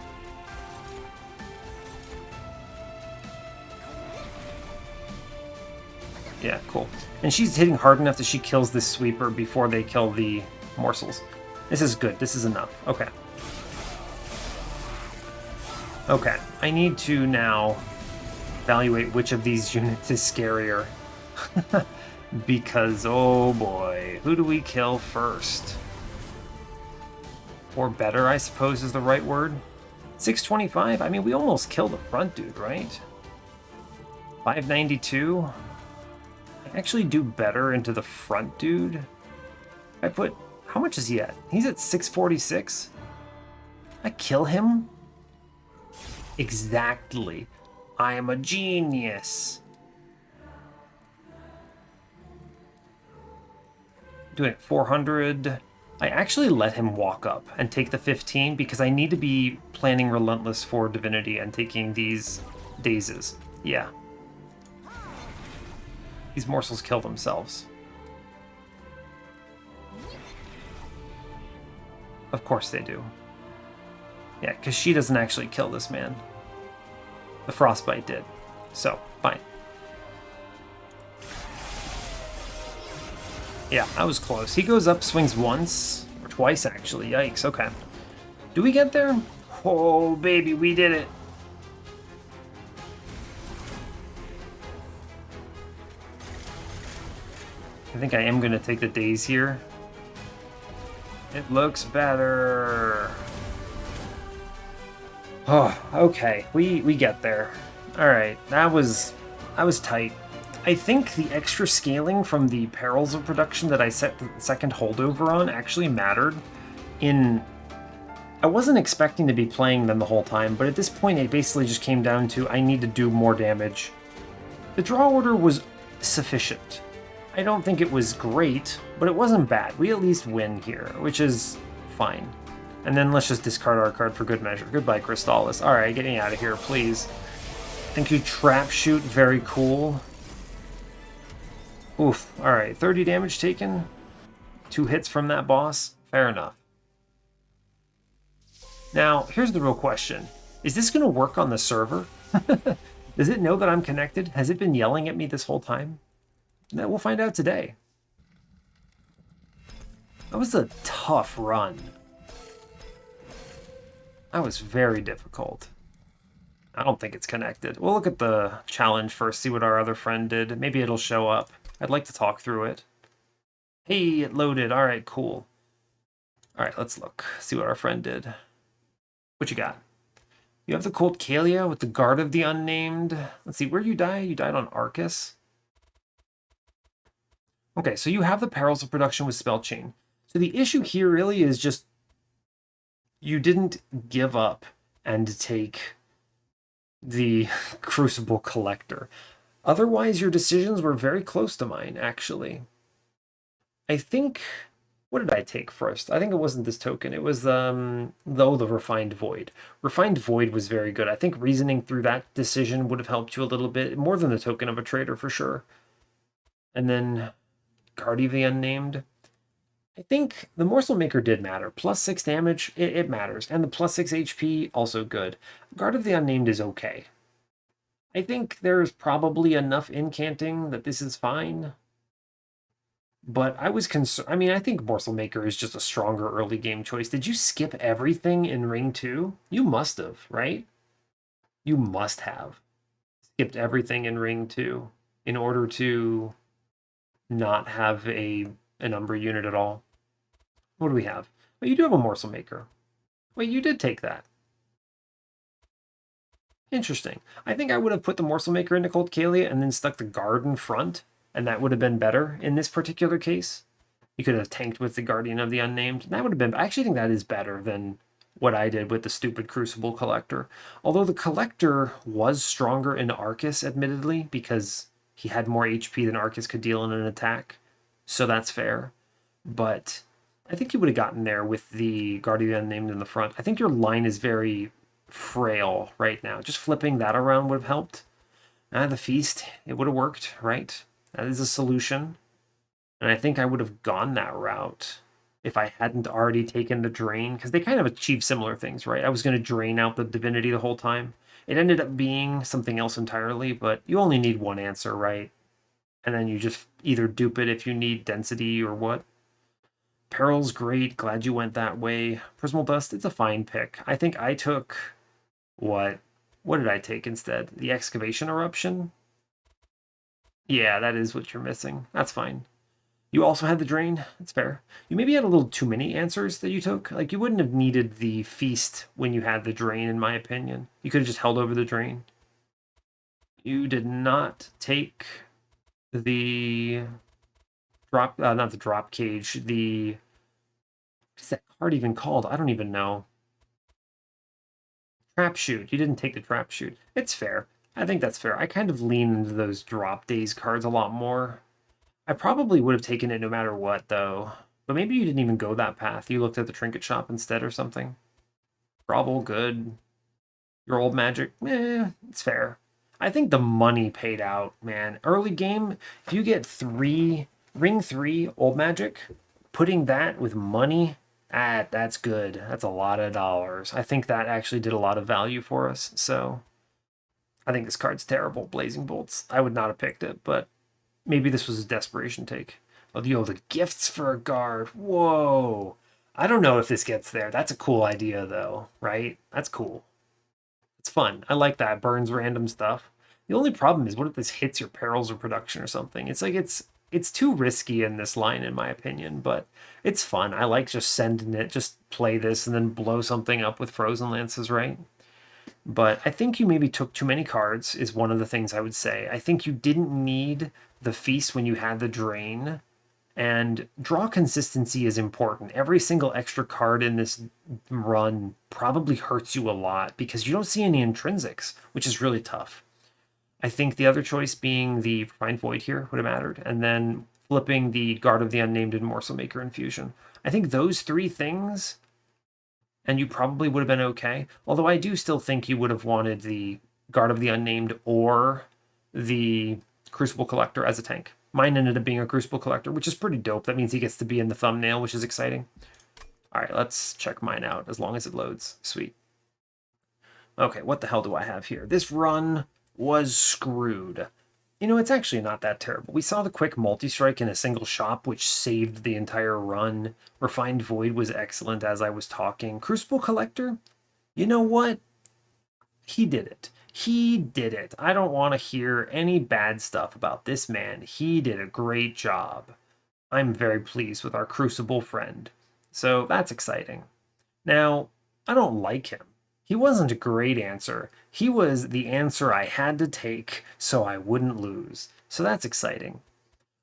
Yeah, cool. And she's hitting hard enough that she kills this sweeper before they kill the morsels. This is good. This is enough. Okay. Okay. I need to now evaluate which of these units is scarier. Because, oh boy, who do we kill first? Or better, I suppose, is the right word. 625? I mean, we almost killed the front dude, right? 592? I actually do better into the front dude. I put... How much is he at? He's at 646? I kill him? Exactly. I am a genius. Doing 400. I actually let him walk up and take the 15 because I need to be planning Relentless for Divinity and taking these dazes. Yeah. These morsels kill themselves. Of course they do. Yeah, because she doesn't actually kill this man. The Frostbite did. So, fine. Yeah, I was close. He goes up, swings once, or twice actually. Yikes, okay. Do we get there? Oh, baby, we did it. I think I am going to take the daze here. It looks better. Oh, okay. We get there. Alright, that was tight. I think the extra scaling from the perils of production that I set the second holdover on actually mattered. I wasn't expecting to be playing them the whole time, but at this point it basically just came down to I need to do more damage. The draw order was sufficient. I don't think it was great, but it wasn't bad. We at least win here, which is fine. And then let's just discard our card for good measure. Goodbye, Crystallis. Alright, get me out of here, please. Thank you, Trap Shoot. Very cool. Oof. Alright, 30 damage taken. 2 hits from that boss. Fair enough. Now, here's the real question. Is this going to work on the server? Does it know that I'm connected? Has it been yelling at me this whole time? We'll find out today. That was a tough run. That was very difficult. I don't think it's connected. We'll look at the challenge first, see what our other friend did. Maybe it'll show up. I'd like to talk through it. Hey, it loaded. All right, cool. All right, let's look. See what our friend did. What you got? You have the Cold Kalia with the Guard of the Unnamed. Let's see, where'd you die? You died on Arcus. Okay, so you have the Perils of Production with Spell Chain. So the issue here really is just you didn't give up and take the Crucible Collector. Otherwise, your decisions were very close to mine, actually. I think... What did I take first? I think it wasn't this token. It was, the Refined Void. Refined Void was very good. I think reasoning through that decision would have helped you a little bit, more than the Token of a Traitor, for sure. And then Guardian of the Unnamed. I think the Morsel Maker did matter. Plus 6 damage, it matters. And the plus 6 HP, also good. Guard of the Unnamed is okay. I think there's probably enough incanting that this is fine. But I was concerned. I mean, I think Morsel Maker is just a stronger early game choice. Did you skip everything in Ring 2? You must have, right? You must have skipped everything in Ring 2 in order to not have an Umbra unit at all. What do we have? Well, you do have a Morsel Maker. Wait, you did take that. Interesting. I think I would have put the Morsel Maker into Cold Kalia and then stuck the Guard in front, and that would have been better in this particular case. You could have tanked with the Guardian of the Unnamed. That would have been... I actually think that is better than what I did with the stupid Crucible Collector. Although the Collector was stronger in Arcus, admittedly, because he had more HP than Arcus could deal in an attack. So that's fair. But I think you would have gotten there with the Guardian Unnamed in the front. I think your line is very frail right now. Just flipping that around would have helped. The Feast, it would have worked, right? That is a solution. And I think I would have gone that route if I hadn't already taken the Drain, because they kind of achieve similar things, right? I was going to drain out the Divinity the whole time. It ended up being something else entirely, but you only need one answer, right? And then you just either dupe it if you need density or what. Peril's great. Glad you went that way. Prismal Dust, it's a fine pick. I think I took... What did I take instead? The Excavation Eruption? Yeah, that is what you're missing. That's fine. You also had the Drain. That's fair. You maybe had a little too many answers that you took. Like, you wouldn't have needed the Feast when you had the Drain, in my opinion. You could have just held over the Drain. You did not take the drop... not the Drop Cage. The... What is that card even called? I don't even know. Trap Shoot. You didn't take the Trap Shoot. It's fair. I think that's fair. I kind of lean into those drop days cards a lot more. I probably would have taken it no matter what, though. But maybe you didn't even go that path. You looked at the trinket shop instead or something. Grovel, good. Your old magic, it's fair. I think the money paid out, man. Early game, if you get ring three old magic, putting that with money, that's good. That's a lot of dollars. I think that actually did a lot of value for us. So I think this card's terrible. Blazing Bolts. I would not have picked it, but maybe this was a desperation take. Oh, the gifts for a guard. Whoa. I don't know if this gets there. That's a cool idea, though, right? That's cool. It's fun. I like that. Burns random stuff. The only problem is, what if this hits your perils or production or something? It's like it's too risky in this line, in my opinion, but it's fun. I like just sending it, just play this and then blow something up with Frozen Lances, right? But I think you maybe took too many cards, is one of the things I would say. I think you didn't need the Feast when you had the Drain. And draw consistency is important. Every single extra card in this run probably hurts you a lot because you don't see any intrinsics, which is really tough. I think the other choice being the Find Void here would have mattered, and then flipping the Guard of the Unnamed and Morsel Maker Infusion. I think those three things, and you probably would have been okay. Although I do still think you would have wanted the Guard of the Unnamed or the Crucible Collector as a tank. Mine ended up being a Crucible Collector, which is pretty dope. That means he gets to be in the thumbnail, which is exciting. All right, let's check mine out as long as it loads. Sweet. Okay, what the hell do I have here? This run was screwed. It's actually not that terrible. We saw the quick multi-strike in a single shop, which saved the entire run. Refined Void was excellent as I was talking. Crucible Collector, you know what? He did it. He did it. I don't want to hear any bad stuff about this man. He did a great job. I'm very pleased with our Crucible friend. So that's exciting. Now, I don't like him. He wasn't a great answer. He was the answer I had to take so I wouldn't lose. So that's exciting.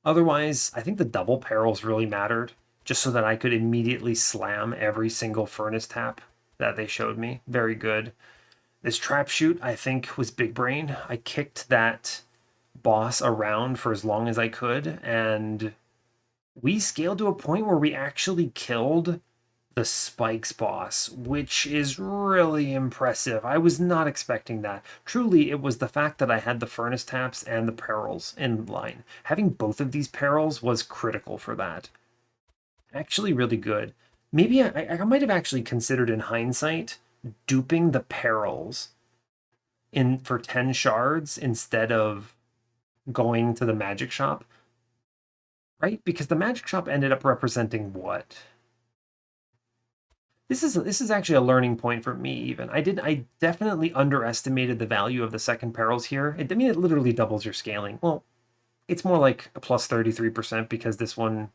Otherwise, I think the double perils really mattered, just so that I could immediately slam every single furnace tap that they showed me. Very good. This trap shoot, I think, was big brain. I kicked that boss around for as long as I could, and we scaled to a point where we actually killed the Spikes boss, which is really impressive. I was not expecting that. Truly, it was the fact that I had the furnace taps and the perils in line. Having both of these perils was critical for that. Actually, really good. Maybe I might have actually considered in hindsight duping the perils for 10 shards instead of going to the magic shop, right? Because the magic shop ended up representing what? This is actually a learning point for me even. I definitely underestimated the value of the second perils here. It literally doubles your scaling. Well, it's more like a plus 33% because this one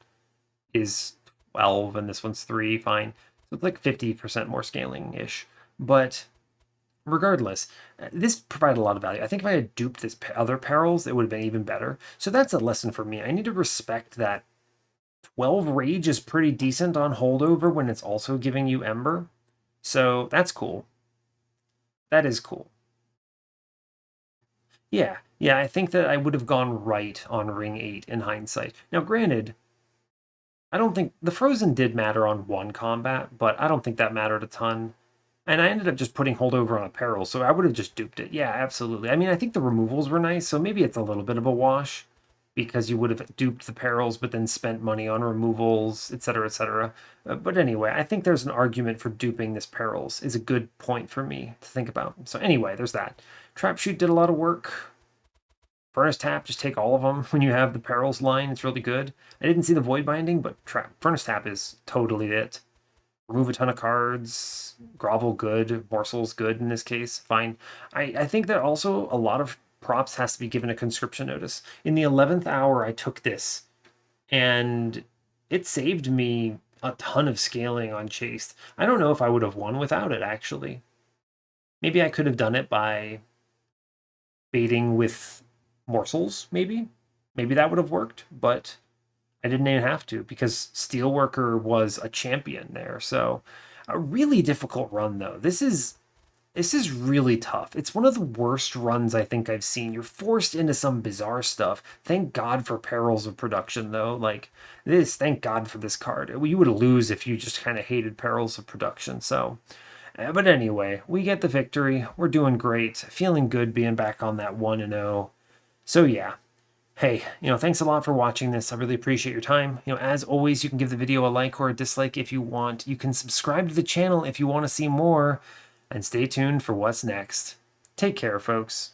is 12 and this one's 3, fine. So it's like 50% more scaling-ish. But regardless, this provided a lot of value. I think if I had duped this other perils, it would have been even better. So that's a lesson for me. I need to respect that 12 rage is pretty decent on holdover when it's also giving you Ember. So that's cool. That is cool. Yeah, I think that I would have gone right on ring 8 in hindsight. Now, granted, I don't think the Frozen did matter on one combat, but I don't think that mattered a ton. And I ended up just putting holdover on a peril, so I would have just duped it. Yeah, absolutely. I think the removals were nice, so maybe it's a little bit of a wash because you would have duped the perils but then spent money on removals, etc., etc. But anyway, I think there's an argument for duping this perils is a good point for me to think about. So anyway, there's that. Trap Shoot did a lot of work. Furnace Tap, just take all of them when you have the perils line. It's really good. I didn't see the Void Binding, but Furnace Tap is totally it. Remove a ton of cards. Grovel, good. Morsels, good in this case. Fine. I think that also a lot of props has to be given a conscription notice. In the 11th hour, I took this, and it saved me a ton of scaling on Chased. I don't know if I would have won without it, actually. Maybe I could have done it by baiting with morsels, maybe. Maybe that would have worked, but I didn't even have to because Steelworker was a champion there. So a really difficult run, though. This is This is really tough. It's one of the worst runs I think I've seen. You're forced into some bizarre stuff. Thank God for Perils of Production, though. Like, this, thank God for this card. You would lose if you just kind of hated Perils of Production, so... but anyway, we get the victory. We're doing great. Feeling good being back on that 1-0. So yeah. Hey, thanks a lot for watching this. I really appreciate your time. As always, you can give the video a like or a dislike if you want. You can subscribe to the channel if you want to see more. And stay tuned for what's next. Take care, folks.